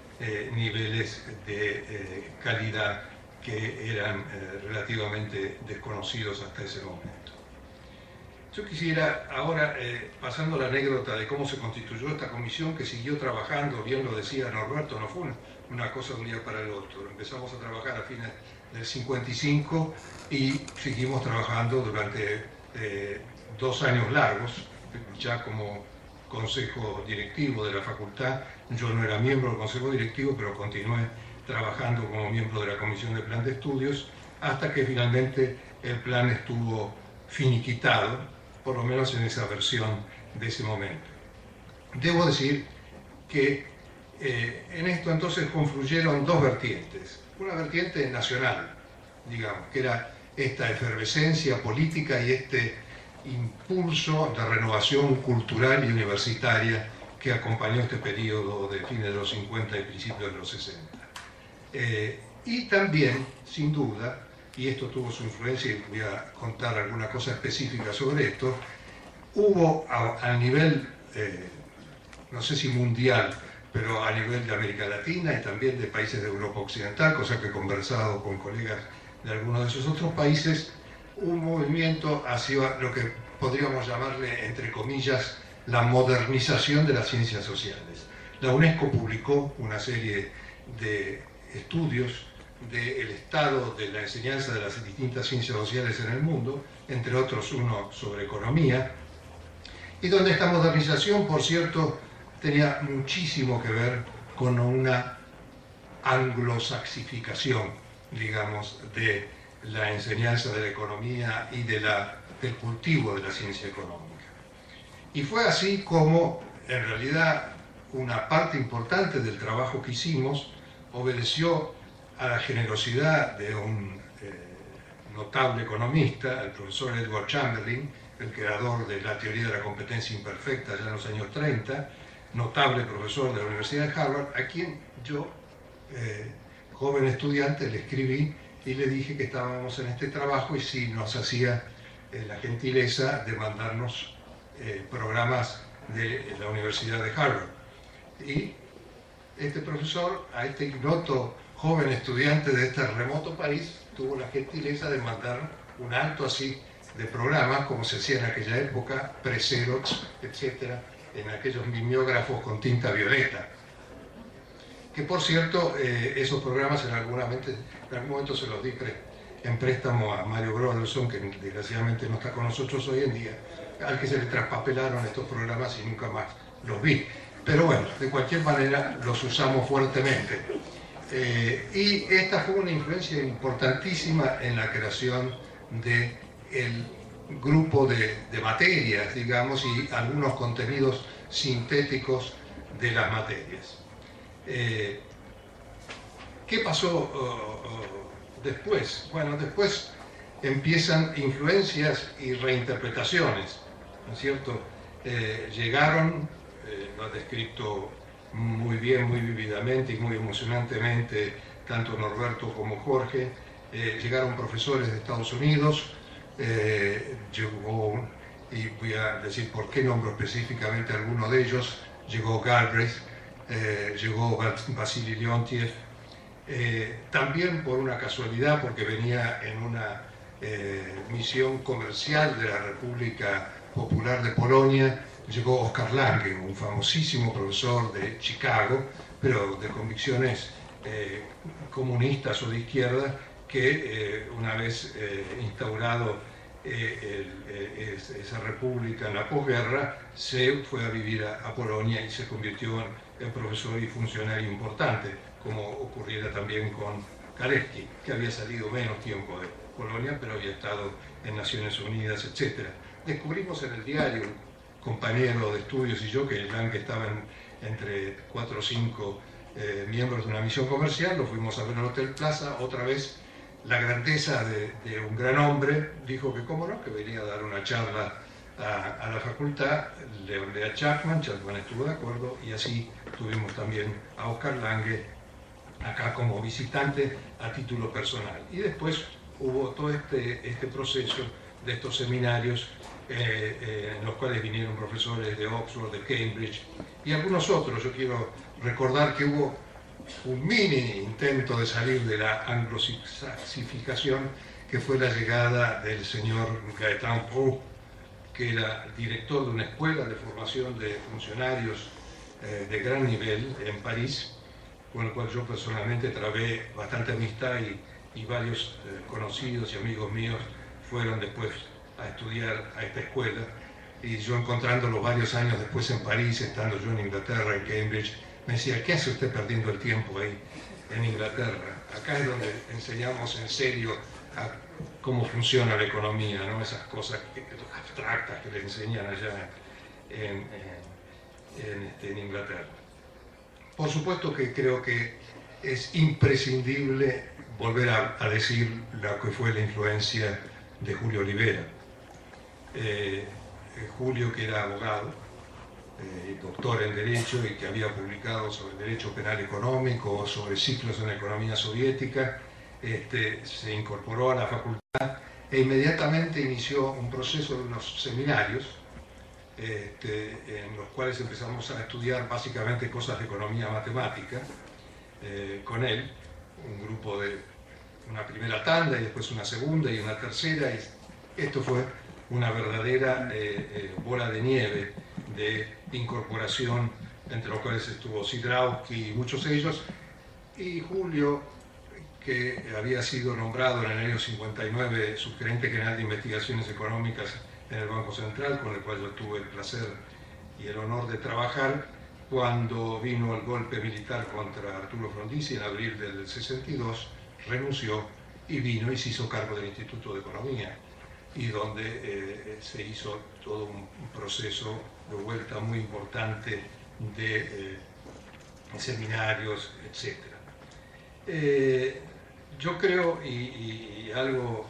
niveles de calidad que eran relativamente desconocidos hasta ese momento. Yo quisiera ahora, pasando la anécdota de cómo se constituyó esta comisión, que siguió trabajando, bien lo decía Norberto, no fue una cosa de un día para el otro. Empezamos a trabajar a fines del 55 y seguimos trabajando durante 2 años largos, ya como consejo directivo de la facultad. Yo no era miembro del consejo directivo, pero continué trabajando como miembro de la comisión de plan de estudios, hasta que finalmente el plan estuvo finiquitado, por lo menos en esa versión de ese momento. Debo decir que en esto entonces confluyeron 2 vertientes. Una vertiente nacional, digamos, que era esta efervescencia política y este impulso de renovación cultural y universitaria que acompañó este periodo de fines de los 50 y principios de los 60. Y también, sin duda, y esto tuvo su influencia y voy a contar alguna cosa específica sobre esto, hubo a nivel, no sé si mundial, pero a nivel de América Latina y también de países de Europa Occidental, cosa que he conversado con colegas de algunos de esos otros países, un movimiento hacia lo que podríamos llamarle, entre comillas, la modernización de las ciencias sociales. La UNESCO publicó una serie de estudios del estado de la enseñanza de las distintas ciencias sociales en el mundo, entre otros uno sobre economía, y donde esta modernización, por cierto, tenía muchísimo que ver con una anglosaxificación, digamos, de la enseñanza de la economía y del cultivo de la ciencia económica. Y fue así como, en realidad, una parte importante del trabajo que hicimos obedeció a la generosidad de un notable economista, el profesor Edward Chamberlain, el creador de la teoría de la competencia imperfecta ya en los años 30, notable profesor de la Universidad de Harvard, a quien yo, joven estudiante, le escribí y le dije que estábamos en este trabajo y si nos hacía la gentileza de mandarnos programas de la Universidad de Harvard. Y este profesor, a este ignoto joven estudiante de este remoto país, tuvo la gentileza de mandar un alto así de programas, como se hacía en aquella época, pre-Xerox, etc., en aquellos mimeógrafos con tinta violeta. Que por cierto, esos programas en algún momento se los di en préstamo a Mario Broderson, que desgraciadamente no está con nosotros hoy en día, al que se le traspapelaron estos programas y nunca más los vi. Pero bueno, de cualquier manera los usamos fuertemente. Y esta fue una influencia importantísima en la creación del grupo de materias, digamos, y algunos contenidos sintéticos de las materias. ¿Qué pasó después? Bueno, después empiezan influencias y reinterpretaciones, ¿no es cierto? Llegaron, lo ha descrito muy bien, muy vívidamente y muy emocionantemente tanto Norberto como Jorge, llegaron profesores de Estados Unidos, llegó, y voy a decir por qué nombro específicamente a alguno de ellos, llegó Galbraith, llegó Vasily Leontiev, también por una casualidad, porque venía en una misión comercial de la República Popular de Polonia, llegó Oscar Lange, un famosísimo profesor de Chicago, pero de convicciones comunistas o de izquierda, que una vez instaurado esa república en la posguerra, se fue a vivir a Polonia y se convirtió en profesor y funcionario importante, como ocurriera también con Kalecki, que había salido menos tiempo de Polonia, pero había estado en Naciones Unidas, etc. Descubrimos en el diario, un compañero de estudios y yo, que Lange estaba entre 4 o 5 miembros de una misión comercial, lo fuimos a ver al Hotel Plaza, otra vez la grandeza de un gran hombre, dijo que cómo no, que venía a dar una charla a la facultad, le hablé a Chapman estuvo de acuerdo, y así tuvimos también a Oscar Lange acá como visitante a título personal. Y después hubo todo este proceso de estos seminarios en los cuales vinieron profesores de Oxford, de Cambridge y algunos otros. Yo quiero recordar que hubo un mini intento de salir de la anglosificación, que fue la llegada del señor Gaëtan Proulx, que era director de una escuela de formación de funcionarios de gran nivel en París, con el cual yo personalmente trabé bastante amistad, y varios conocidos y amigos míos fueron después a estudiar a esta escuela, y yo encontrándolo varios años después en París, estando yo en Inglaterra, en Cambridge, me decía: ¿qué hace usted perdiendo el tiempo ahí en Inglaterra? Acá es donde enseñamos en serio cómo funciona la economía, ¿no? Esas cosas abstractas que le enseñan allá en Inglaterra. Por supuesto que creo que es imprescindible volver a decir lo que fue la influencia de Julio Olivera. Julio, que era abogado, doctor en Derecho, y que había publicado sobre Derecho Penal Económico, sobre ciclos en la economía soviética, se incorporó a la facultad e inmediatamente inició un proceso de unos seminarios en los cuales empezamos a estudiar básicamente cosas de economía matemática con él, un grupo de una primera tanda y después una segunda y una tercera, y esto fue una verdadera bola de nieve de incorporación, entre los cuales estuvo Sidrausky y muchos de ellos, y Julio, que había sido nombrado en el año 59 subgerente general de investigaciones económicas en el Banco Central, con el cual yo tuve el placer y el honor de trabajar cuando vino el golpe militar contra Arturo Frondizi en abril del 62, renunció y vino y se hizo cargo del Instituto de Economía, y donde se hizo todo un proceso de vuelta muy importante de seminarios, etc. Yo creo, y algo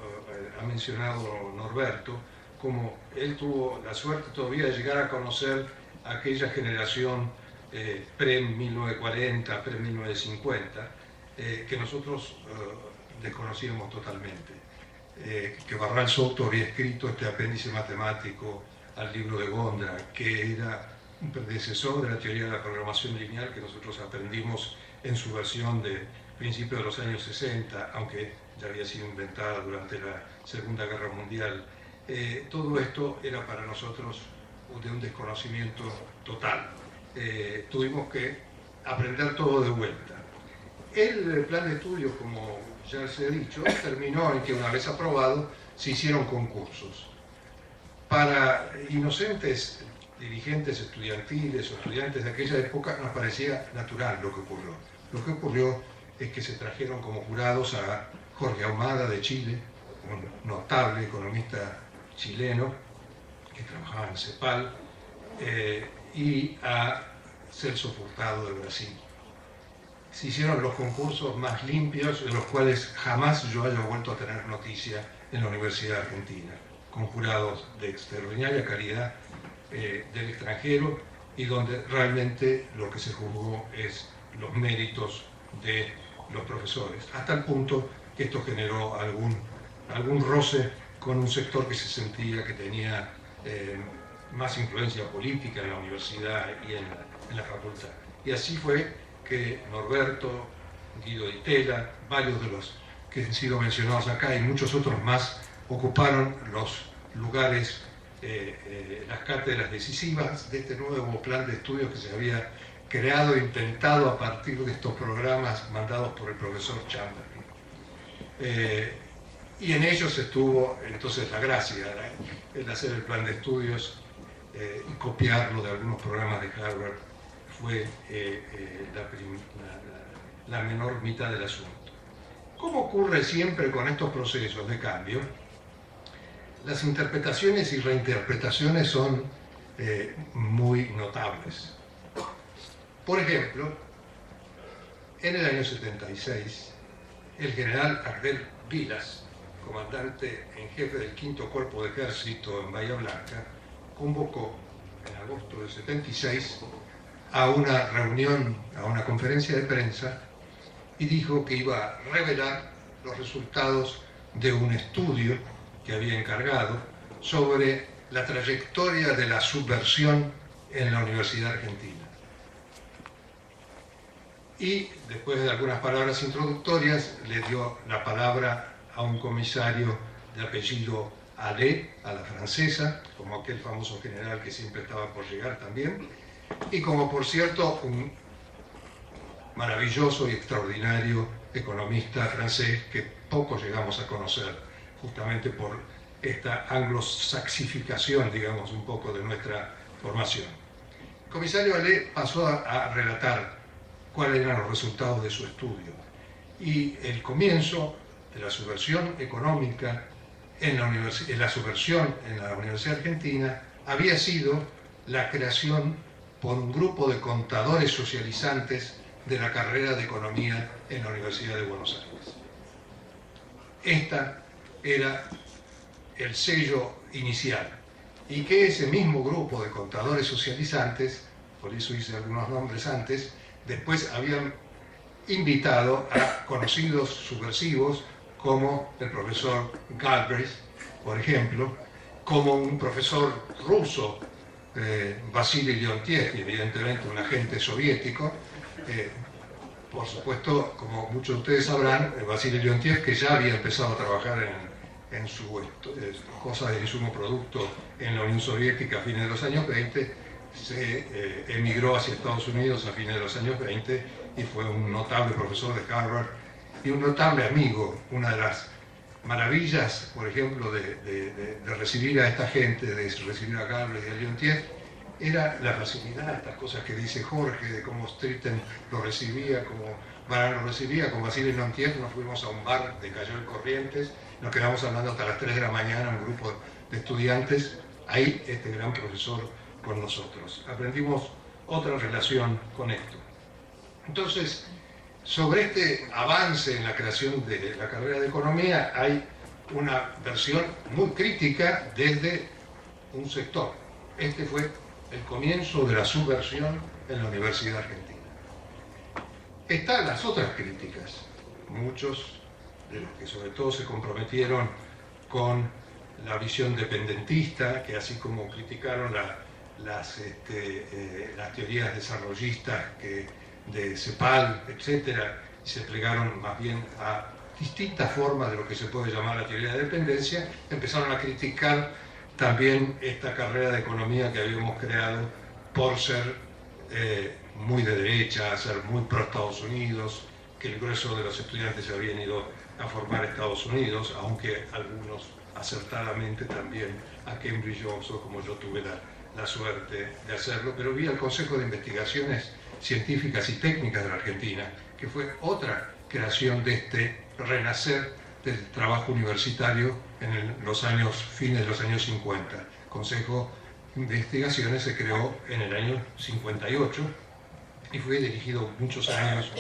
ha mencionado Norberto, como él tuvo la suerte todavía de llegar a conocer aquella generación pre-1940, pre-1950, que nosotros desconocíamos totalmente. Que Barral Soto había escrito este apéndice matemático al libro de Gondra, que era un predecesor de la teoría de la programación lineal que nosotros aprendimos en su versión de principios de los años 60, aunque ya había sido inventada durante la Segunda Guerra Mundial. Todo esto era para nosotros de un desconocimiento total. Tuvimos que aprender todo de vuelta. El plan de estudios, como ya se ha dicho, terminó en que una vez aprobado se hicieron concursos. Para inocentes dirigentes estudiantiles o estudiantes de aquella época nos parecía natural lo que ocurrió. Lo que ocurrió es que se trajeron como jurados a Jorge Ahumada de Chile, un notable economista chileno que trabajaba en CEPAL, y a Celso Furtado de Brasil. Se hicieron los concursos más limpios, de los cuales jamás yo haya vuelto a tener noticia en la Universidad Argentina, con jurados de extraordinaria calidad del extranjero, y donde realmente lo que se juzgó es los méritos de los profesores, hasta el punto que esto generó algún roce con un sector que se sentía que tenía más influencia política en la universidad y en la facultad. Y así fue que Norberto, Guido Di Tella, varios de los que han sido mencionados acá y muchos otros más ocuparon los lugares, las cátedras decisivas de este nuevo plan de estudios que se había creado e intentado a partir de estos programas mandados por el profesor Chamberlain. Y en ellos estuvo entonces la gracia, el hacer el plan de estudios y copiarlo de algunos programas de Harvard fue la menor mitad del asunto. Como ocurre siempre con estos procesos de cambio, las interpretaciones y reinterpretaciones son muy notables. Por ejemplo, en el año 76, el general Ardel Vilas, comandante en jefe del 5º Cuerpo de Ejército en Bahía Blanca, convocó en agosto del 76 a una reunión, a una conferencia de prensa, y dijo que iba a revelar los resultados de un estudio que había encargado sobre la trayectoria de la subversión en la Universidad Argentina. Y después de algunas palabras introductorias le dio la palabra a un comisario de apellido Allais, a la francesa, como aquel famoso general que siempre estaba por llegar también, y como por cierto un maravilloso y extraordinario economista francés que poco llegamos a conocer, justamente por esta anglosaxificación, digamos, un poco de nuestra formación. El comisario Allais pasó a relatar cuáles eran los resultados de su estudio, y el comienzo de la subversión económica en la subversión en la Universidad Argentina había sido la creación por un grupo de contadores socializantes de la carrera de Economía en la Universidad de Buenos Aires. Esta era el sello inicial, y que ese mismo grupo de contadores socializantes, por eso hice algunos nombres antes, después habían invitado a conocidos subversivos como el profesor Galbraith, por ejemplo, como un profesor ruso, Vasily Leontiev, evidentemente un agente soviético. Por supuesto, como muchos de ustedes sabrán, Vasily Leontiev, que ya había empezado a trabajar en su cosa de insumo producto en la Unión Soviética a fines de los años 20, se emigró hacia Estados Unidos a fines de los años 20 y fue un notable profesor de Harvard y un notable amigo. Una de las maravillas, por ejemplo, de recibir a esta gente, de recibir a Galbraith y a Leontiev, era la facilidad, estas cosas que dice Jorge, de cómo Stritten lo recibía, cómo Baran lo recibía. Con Vasily Leontiev nos fuimos a un bar de Cayol Corrientes, nos quedamos hablando hasta las 3 de la mañana, un grupo de estudiantes, ahí este gran profesor con nosotros. Aprendimos otra relación con esto. Entonces, sobre este avance en la creación de la carrera de Economía hay una versión muy crítica desde un sector. Este fue el comienzo de la subversión en la Universidad Argentina. Están las otras críticas, muchos de los que sobre todo se comprometieron con la visión dependentista, que así como criticaron las teorías desarrollistas de CEPAL, etcétera, y se plegaron más bien a distintas formas de lo que se puede llamar la teoría de dependencia, empezaron a criticar también esta carrera de economía que habíamos creado por ser muy de derecha, ser muy pro Estados Unidos, que el grueso de los estudiantes se habían ido a formar Estados Unidos, aunque algunos acertadamente también a Cambridge Oxford, como yo tuve la suerte de hacerlo, pero vi al Consejo de Investigaciones Científicas y Técnicas de la Argentina, que fue otra creación de este renacer del trabajo universitario en los fines de los años 50. El Consejo de Investigaciones se creó en el año 58 y fue dirigido muchos años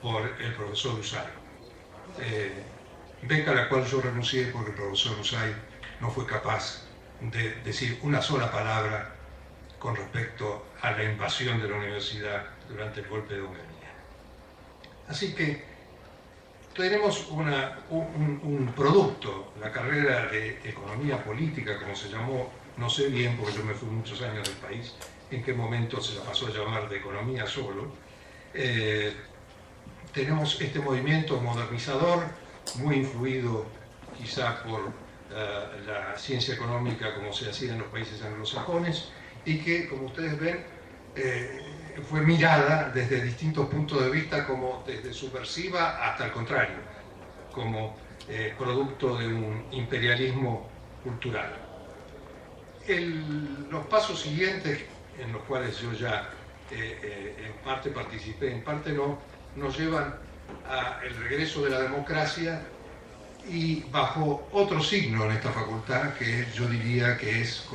por el profesor Usay. Beca a la cual yo renuncié porque el profesor Usay no fue capaz de decir una sola palabra con respecto a la invasión de la universidad durante el golpe de Onganía. Así que tenemos un producto, la carrera de Economía Política, como se llamó, no sé bien porque yo me fui muchos años del país, en qué momento se la pasó a llamar de Economía solo. Tenemos este movimiento modernizador, muy influido quizá por la ciencia económica como se hacía en los países anglosajones, y que, como ustedes ven, fue mirada desde distintos puntos de vista, como desde subversiva hasta el contrario, como producto de un imperialismo cultural. Los pasos siguientes, en los cuales yo ya en parte participé, en parte no, nos llevan al regreso de la democracia y bajo otro signo en esta facultad, que yo diría que es,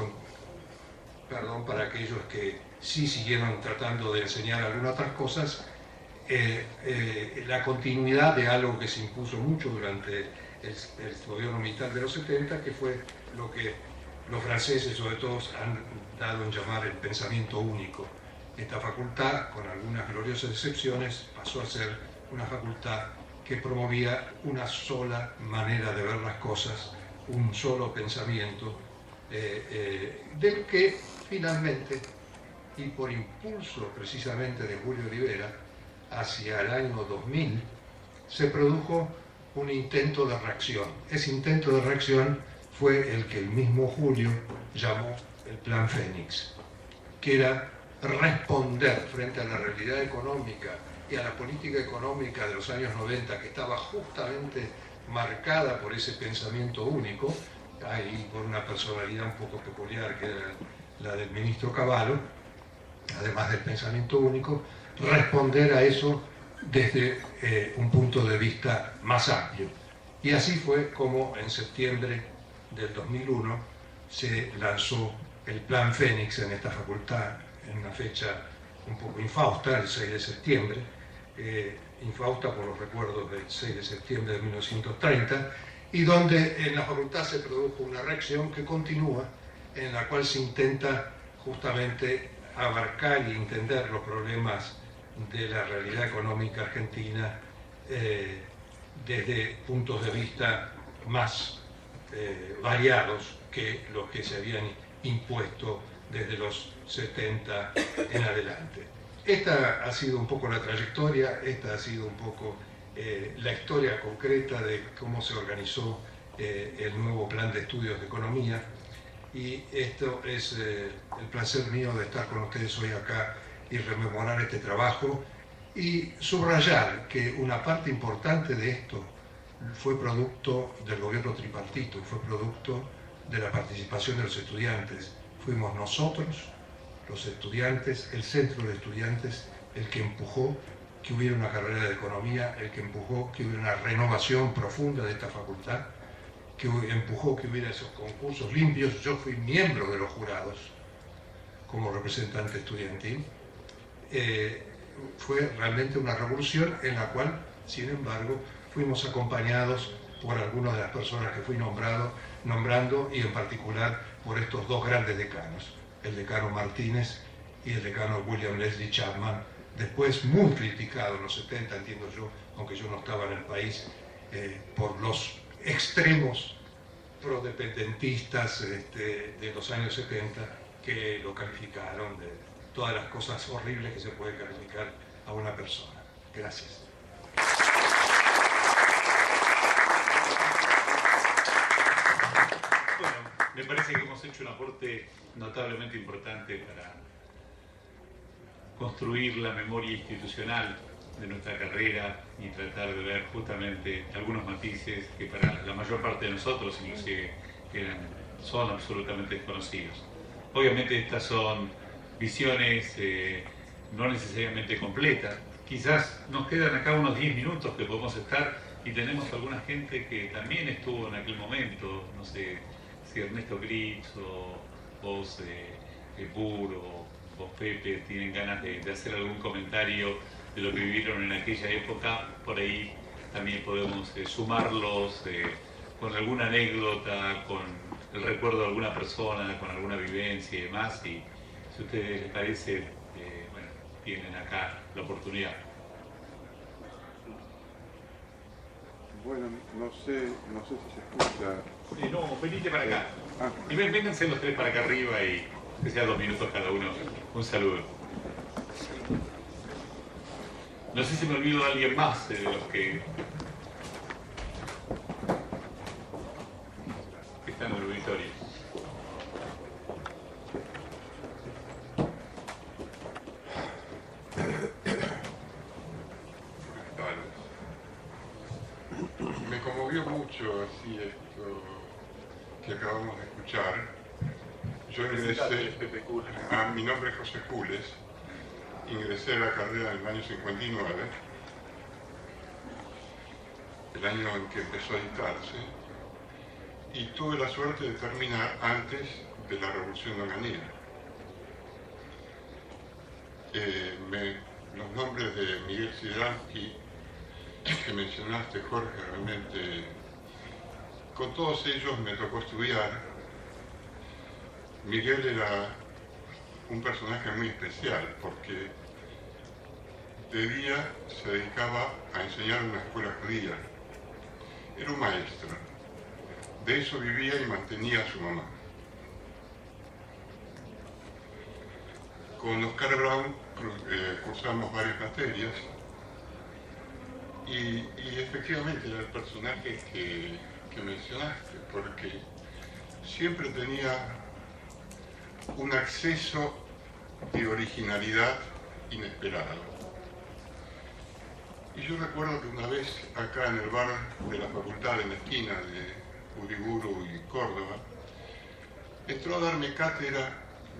perdón para aquellos que sí siguieron tratando de enseñar algunas otras cosas, la continuidad de algo que se impuso mucho durante el gobierno militar de los 70, que fue lo que los franceses sobre todo han dado en llamar el pensamiento único. Esta facultad, con algunas gloriosas excepciones, pasó a ser una facultad que promovía una sola manera de ver las cosas, un solo pensamiento, del que finalmente, y por impulso precisamente de Julio Rivera, hacia el año 2000, se produjo un intento de reacción. Ese intento de reacción fue el que el mismo Julio llamó el Plan Fénix, que era responder frente a la realidad económica y a la política económica de los años 90, que estaba justamente marcada por ese pensamiento único, y por una personalidad un poco peculiar que era la del ministro Cavallo, además del pensamiento único, responder a eso desde un punto de vista más amplio. Y así fue como en septiembre del 2001 se lanzó el Plan Fénix en esta facultad, en una fecha un poco infausta, el 6 de septiembre, infausta por los recuerdos del 6 de septiembre de 1930, y donde en la facultad se produjo una reacción que continúa, en la cual se intenta justamente abarcar y entender los problemas de la realidad económica argentina desde puntos de vista más variados que los que se habían impuesto desde los 70 en adelante. Esta ha sido un poco la trayectoria, esta ha sido un poco la historia concreta de cómo se organizó el nuevo plan de estudios de economía, y esto es el placer mío de estar con ustedes hoy acá y rememorar este trabajo y subrayar que una parte importante de esto fue producto del gobierno tripartito, fue producto de la participación de los estudiantes. Fuimos nosotros, los estudiantes, el centro de estudiantes, el que empujó que hubiera una carrera de economía, el que empujó que hubiera una renovación profunda de esta facultad, que empujó que hubiera esos concursos limpios. Yo fui miembro de los jurados como representante estudiantil. Fue realmente una revolución en la cual, sin embargo, fuimos acompañados por algunas de las personas que fui nombrando, y en particular por estos dos grandes decanos, el decano Martínez y el decano William Leslie Chapman, después muy criticado en los 70, entiendo yo, aunque yo no estaba en el país, por los extremos prodependentistas de los años 70, que lo calificaron de todas las cosas horribles que se puede calificar a una persona. Gracias. Bueno, me parece que hemos hecho un aporte notablemente importante para construir la memoria institucional de nuestra carrera y tratar de ver justamente algunos matices que para la mayor parte de nosotros inclusive son absolutamente desconocidos. Obviamente estas son visiones no necesariamente completas. Quizás nos quedan acá unos 10 minutos que podemos estar y tenemos alguna gente que también estuvo en aquel momento, no sé si Ernesto Gritz o vos, Puro, vos Pepe, tienen ganas de hacer algún comentario de lo que vivieron en aquella época. Por ahí también podemos sumarlos con alguna anécdota, con el recuerdo de alguna persona, con alguna vivencia y demás, y si a ustedes les parece, bueno, tienen acá la oportunidad. Bueno, no sé si se escucha. No, venite para acá. Y vénganse los tres para acá arriba y que sea 2 minutos cada uno. Un saludo. No sé si me olvido de alguien más de los que están en el auditorio. Me conmovió mucho así esto que acabamos de escuchar. Yo ingresé, mi nombre es José Jules, ingresé a la carrera en el año 59, el año en que empezó a dictarse, y tuve la suerte de terminar antes de la Revolución de Onganía. los nombres de Miguel Sideransky que mencionaste, Jorge, realmente con todos ellos me tocó estudiar. Miguel era un personaje muy especial porque de día se dedicaba a enseñar en una escuela judía. Era un maestro. De eso vivía y mantenía a su mamá. Con Oscar Brown cursamos varias materias y efectivamente era el personaje que mencionaste, porque siempre tenía un acceso de originalidad inesperado. Y yo recuerdo que una vez acá en el bar de la facultad, en la esquina de Uriburu y Córdoba, entró a darme cátedra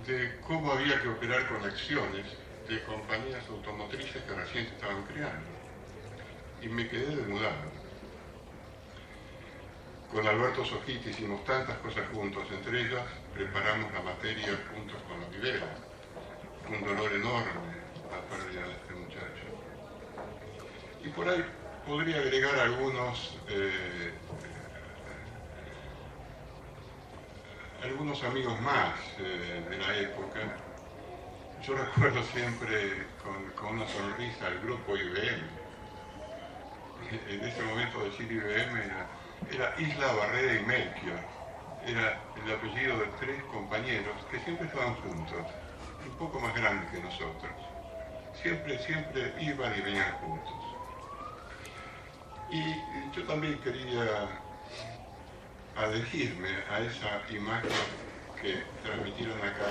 de cómo había que operar con acciones de compañías automotrices que recién se estaban creando. Y me quedé demudado. Con Alberto Sojiti hicimos tantas cosas juntos, entre ellas preparamos la materia juntos con la Rivera. Fue un dolor enorme la pérdida de este muchacho. Y por ahí podría agregar algunos amigos más de la época. Yo recuerdo siempre con una sonrisa al grupo IBM. En ese momento decir IBM era Isla, Barrera y Melchior. Era el apellido de tres compañeros que siempre estaban juntos, un poco más grandes que nosotros. Siempre iban y venían juntos. Y yo también quería adherirme a esa imagen que transmitieron acá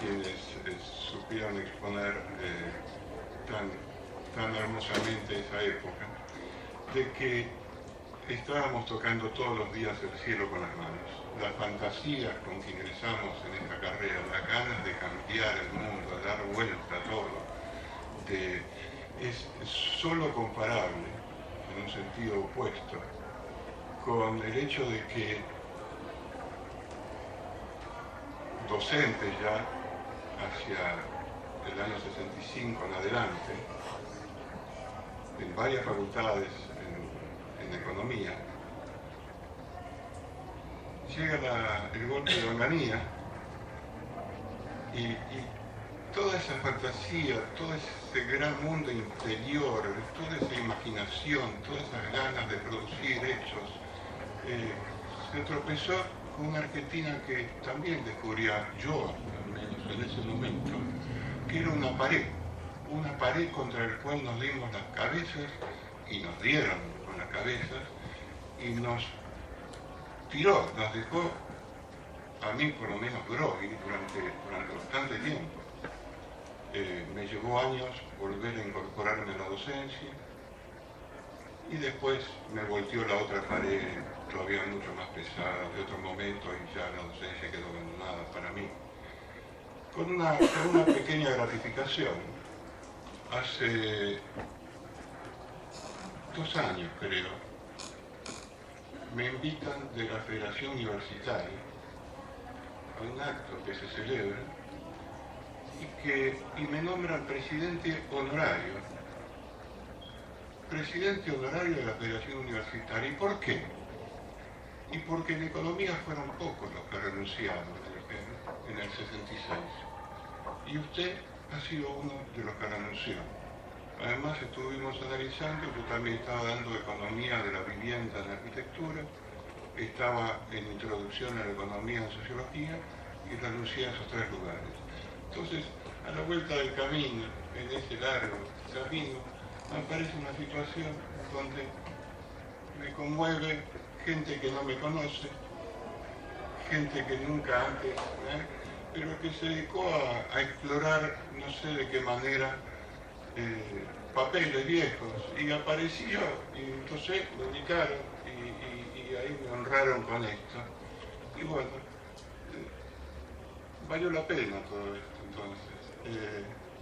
quienes supieron exponer tan hermosamente esa época, de que estábamos tocando todos los días el cielo con las manos. Las fantasías con que ingresamos en esta carrera, las ganas de cambiar el mundo, de dar vuelta a todo, es solo comparable, en un sentido opuesto, con el hecho de que docentes ya hacia el año 65 en adelante, en varias facultades en economía, llega el golpe de Onganía y toda esa fantasía, todo ese gran mundo interior, toda esa imaginación, todas esas ganas de producir hechos, se tropezó con una Argentina que también descubría yo, al menos en ese momento, que era una pared contra la cual nos dimos las cabezas y nos dieron con las cabezas y nos tiró, nos dejó, a mí por lo menos groggy durante bastante tiempo. Me llevó años volver a incorporarme a la docencia y después me volteó la otra pared todavía mucho más pesada de otro momento y ya la docencia quedó abandonada para mí. Con una pequeña gratificación, hace 2 años creo, me invitan de la Federación Universitaria a un acto que se celebra y me nombran presidente honorario de la Federación Universitaria. ¿Y por qué? Y porque en economía fueron pocos los que renunciaron en el 66. Y usted ha sido uno de los que renunció. Además estuvimos analizando, yo también estaba dando economía de la vivienda en arquitectura, estaba en introducción a la economía en sociología y renuncié a esos 3 lugares. Entonces, a la vuelta del camino, en ese largo camino, me aparece una situación donde me conmueve gente que no me conoce, gente que nunca antes, pero que se dedicó a explorar, no sé de qué manera, papeles viejos, y apareció, y entonces me indicaron, y ahí me honraron con esto. Y bueno, valió la pena todo esto entonces.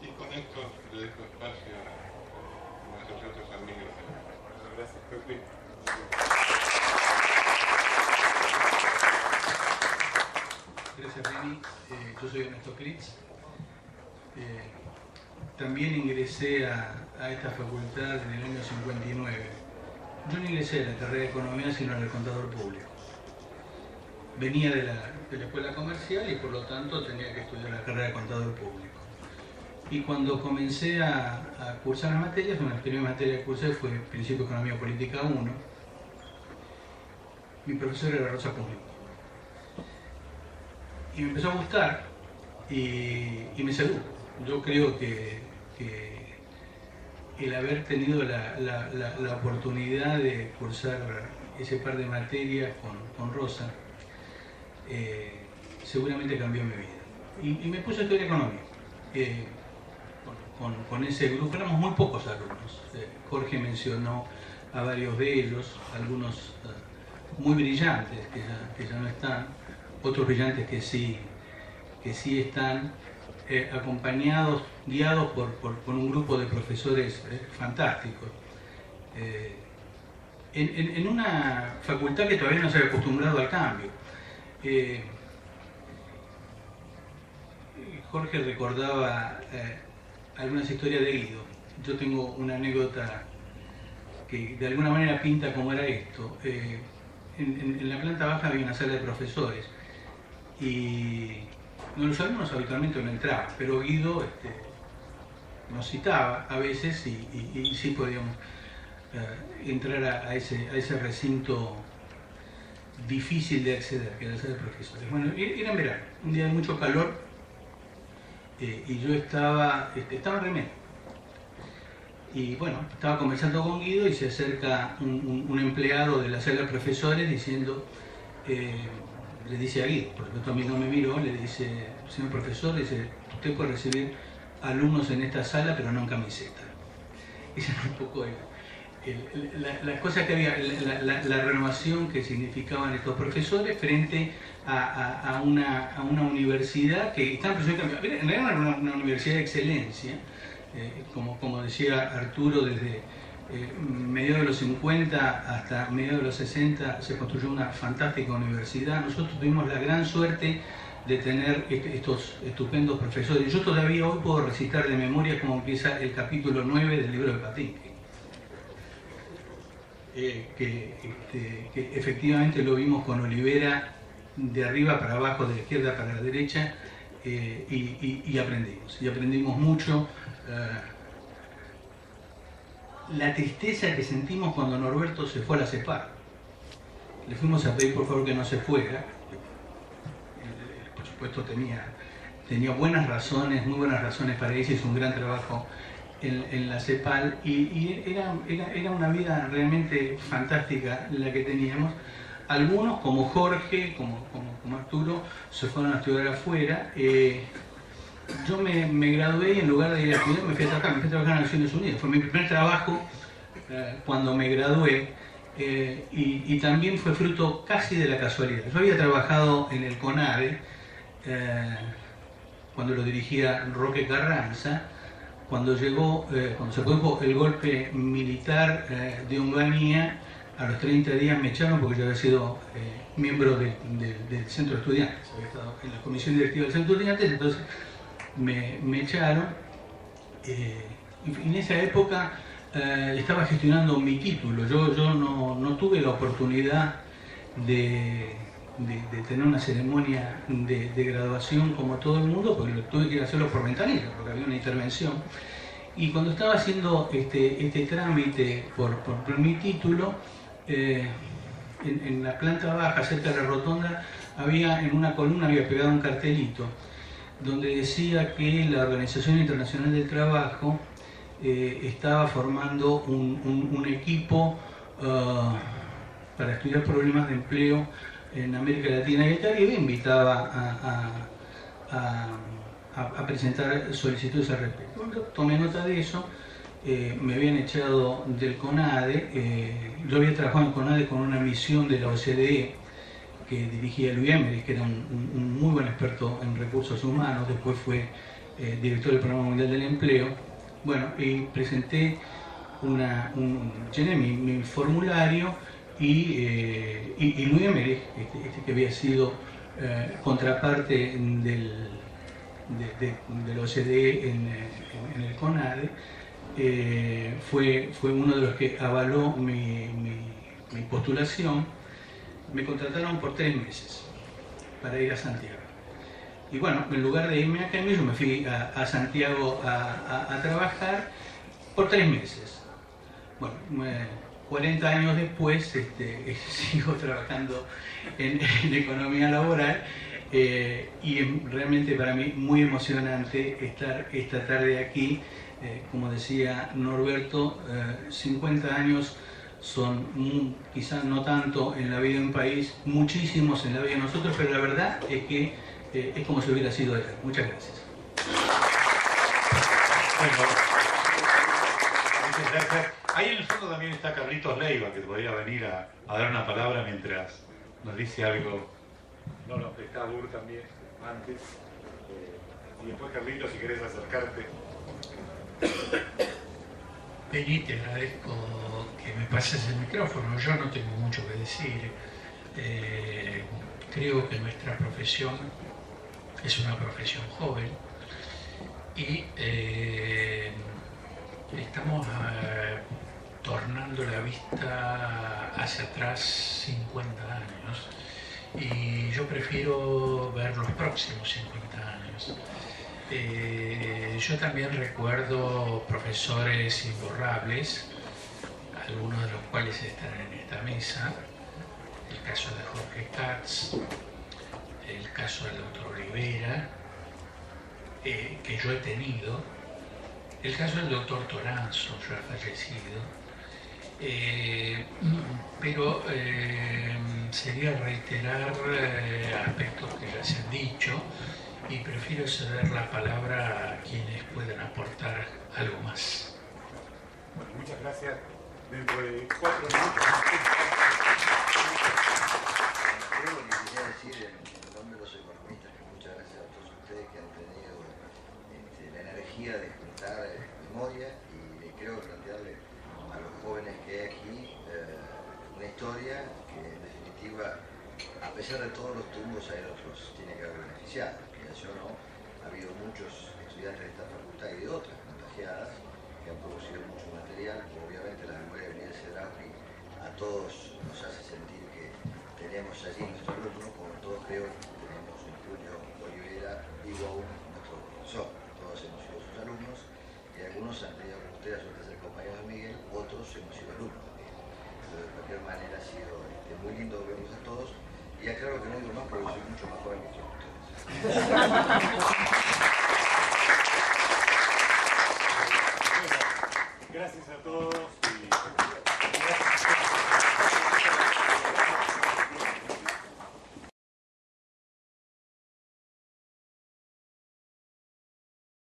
Y con esto le dejo espacio a nuestros otros amigos. Gracias, Pepe. Gracias, Rini. Yo soy Ernesto Critz. también ingresé a esta facultad en el año 59. Yo no ingresé a la carrera de Economía, sino al contador público. Venía de la escuela comercial y por lo tanto tenía que estudiar la carrera de contador público. Y cuando comencé a cursar las materias, una de las primeras materias que cursé fue Principio de Economía Política 1. Mi profesor era Rosa Pugno. Y me empezó a gustar y me sedujo. Yo creo que el haber tenido la oportunidad de cursar ese par de materias con Rosa seguramente cambió mi vida. Y me puse a estudiar economía. Con ese grupo éramos muy pocos alumnos. Jorge mencionó a varios de ellos, algunos muy brillantes que ya no están, otros brillantes que sí están, acompañados, guiados por un grupo de profesores fantásticos. En una facultad que todavía no se había acostumbrado al cambio. Jorge recordaba algunas historias de Guido. Yo tengo una anécdota que de alguna manera pinta cómo era esto. En la planta baja había una sala de profesores y los alumnos habitualmente no entraban, pero Guido nos citaba a veces y sí podíamos entrar a ese recinto difícil de acceder, que era la sala de profesores. Bueno, era en verano, un día de mucho calor, y yo estaba en remedio. Y bueno, estaba conversando con Guido y se acerca un empleado de la sala de profesores diciendo, le dice a Guido, por supuesto a mí no me miró, le dice, señor profesor, dice, usted puede recibir alumnos en esta sala pero no en camiseta. Esa era un poco las cosas que había, la renovación que significaban estos profesores frente a una universidad que estaba en realidad era una universidad de excelencia, como decía Arturo, desde mediados de los 50 hasta mediados de los 60 se construyó una fantástica universidad. Nosotros tuvimos la gran suerte de tener estos estupendos profesores. Yo todavía hoy puedo recitar de memoria cómo empieza el capítulo 9 del libro de Patinkin. Que efectivamente lo vimos con Olivera de arriba para abajo, de la izquierda para la derecha, y aprendimos mucho. La tristeza que sentimos cuando Norberto se fue a la CEPAR. Le fuimos a pedir por favor que no se fuera. Por supuesto tenía buenas razones, muy buenas razones para irse, hizo un gran trabajo en la CEPAL y era una vida realmente fantástica la que teníamos. Algunos, como Jorge, como Arturo, se fueron a estudiar afuera. Yo me gradué y en lugar de ir a estudiar me fui a trabajar en Naciones Unidas. Fue mi primer trabajo cuando me gradué y también fue fruto casi de la casualidad. Yo había trabajado en el CONADE cuando lo dirigía Roque Carranza. Cuando se produjo el golpe militar de Onganía, a los 30 días me echaron porque yo había sido miembro del centro de estudiantes, había estado en la comisión directiva del centro de estudiantes, entonces me echaron. En esa época estaba gestionando mi título. Yo no tuve la oportunidad de tener una ceremonia de graduación como todo el mundo, porque tuve que hacerlo por ventanilla, porque había una intervención. Y cuando estaba haciendo este trámite por mi título, en la planta baja, cerca de la rotonda, en una columna había pegado un cartelito donde decía que la Organización Internacional del Trabajo estaba formando un equipo para estudiar problemas de empleo en América Latina y el Caribe. Invitaba a presentar solicitudes al respecto. Tomé nota de eso. Me habían echado del CONADE. Yo había trabajado en CONADE con una misión de la OCDE que dirigía Luis Emery, que era un muy buen experto en recursos humanos. Después fue director del Programa Mundial del Empleo. Bueno, y presenté llené mi formulario y Luis Emery, que había sido contraparte del OCDE en el CONADE, fue uno de los que avaló mi postulación. Me contrataron por 3 meses para ir a Santiago. Y bueno, en lugar de irme a Cambio, yo me fui a Santiago a trabajar por 3 meses. Bueno, 40 años después sigo trabajando en economía laboral, y realmente para mí muy emocionante estar esta tarde aquí. Como decía Norberto, 50 años son quizás no tanto en la vida de un país, muchísimos en la vida de nosotros, pero la verdad es que es como si hubiera sido ayer. Muchas gracias. Bueno, muchas gracias. Ahí en el fondo también está Carlitos Leiva, que podría venir a dar una palabra mientras nos dice algo. No, está Ur también, antes. Y después, Carlitos, si querés acercarte. Penny, te agradezco que me pases el micrófono. Yo no tengo mucho que decir. Creo que nuestra profesión es una profesión joven y estamos tornando la vista hacia atrás 50 años, y yo prefiero ver los próximos 50 años. Yo también recuerdo profesores imborrables, algunos de los cuales están en esta mesa. El caso de Jorge Katz, el caso del doctor Olivera, que yo he tenido, el caso del doctor Toranzo, ya fallecido, pero sería reiterar aspectos que ya se han dicho, y prefiero ceder la palabra a quienes puedan aportar algo más. Bueno, muchas gracias. Dentro de 4 minutos. Creo que quería decir en nombre de los economistas que muchas gracias a todos ustedes que han tenido la energía de juntar memoria y creo plantearle a los jóvenes que hay aquí una historia que en definitiva, a pesar de todos los tumbos, hay otros tiene que haber beneficiado. Yo no, ha habido muchos estudiantes de esta facultad y de otras contagiadas que han producido mucho material. Obviamente la memoria de Miguel Cedrapi a todos nos hace sentir que tenemos allí nuestro alumno, como todos creo que tenemos en Julio Olivera vivo aún nuestro profesor. Todos hemos sido sus alumnos y algunos han tenido como ustedes la suerte de ser compañeros de Miguel, otros hemos sido alumnos de Miguel. Pero de cualquier manera ha sido muy lindo verlos a todos, y aclaro que no digo más porque soy mucho más joven que ustedes.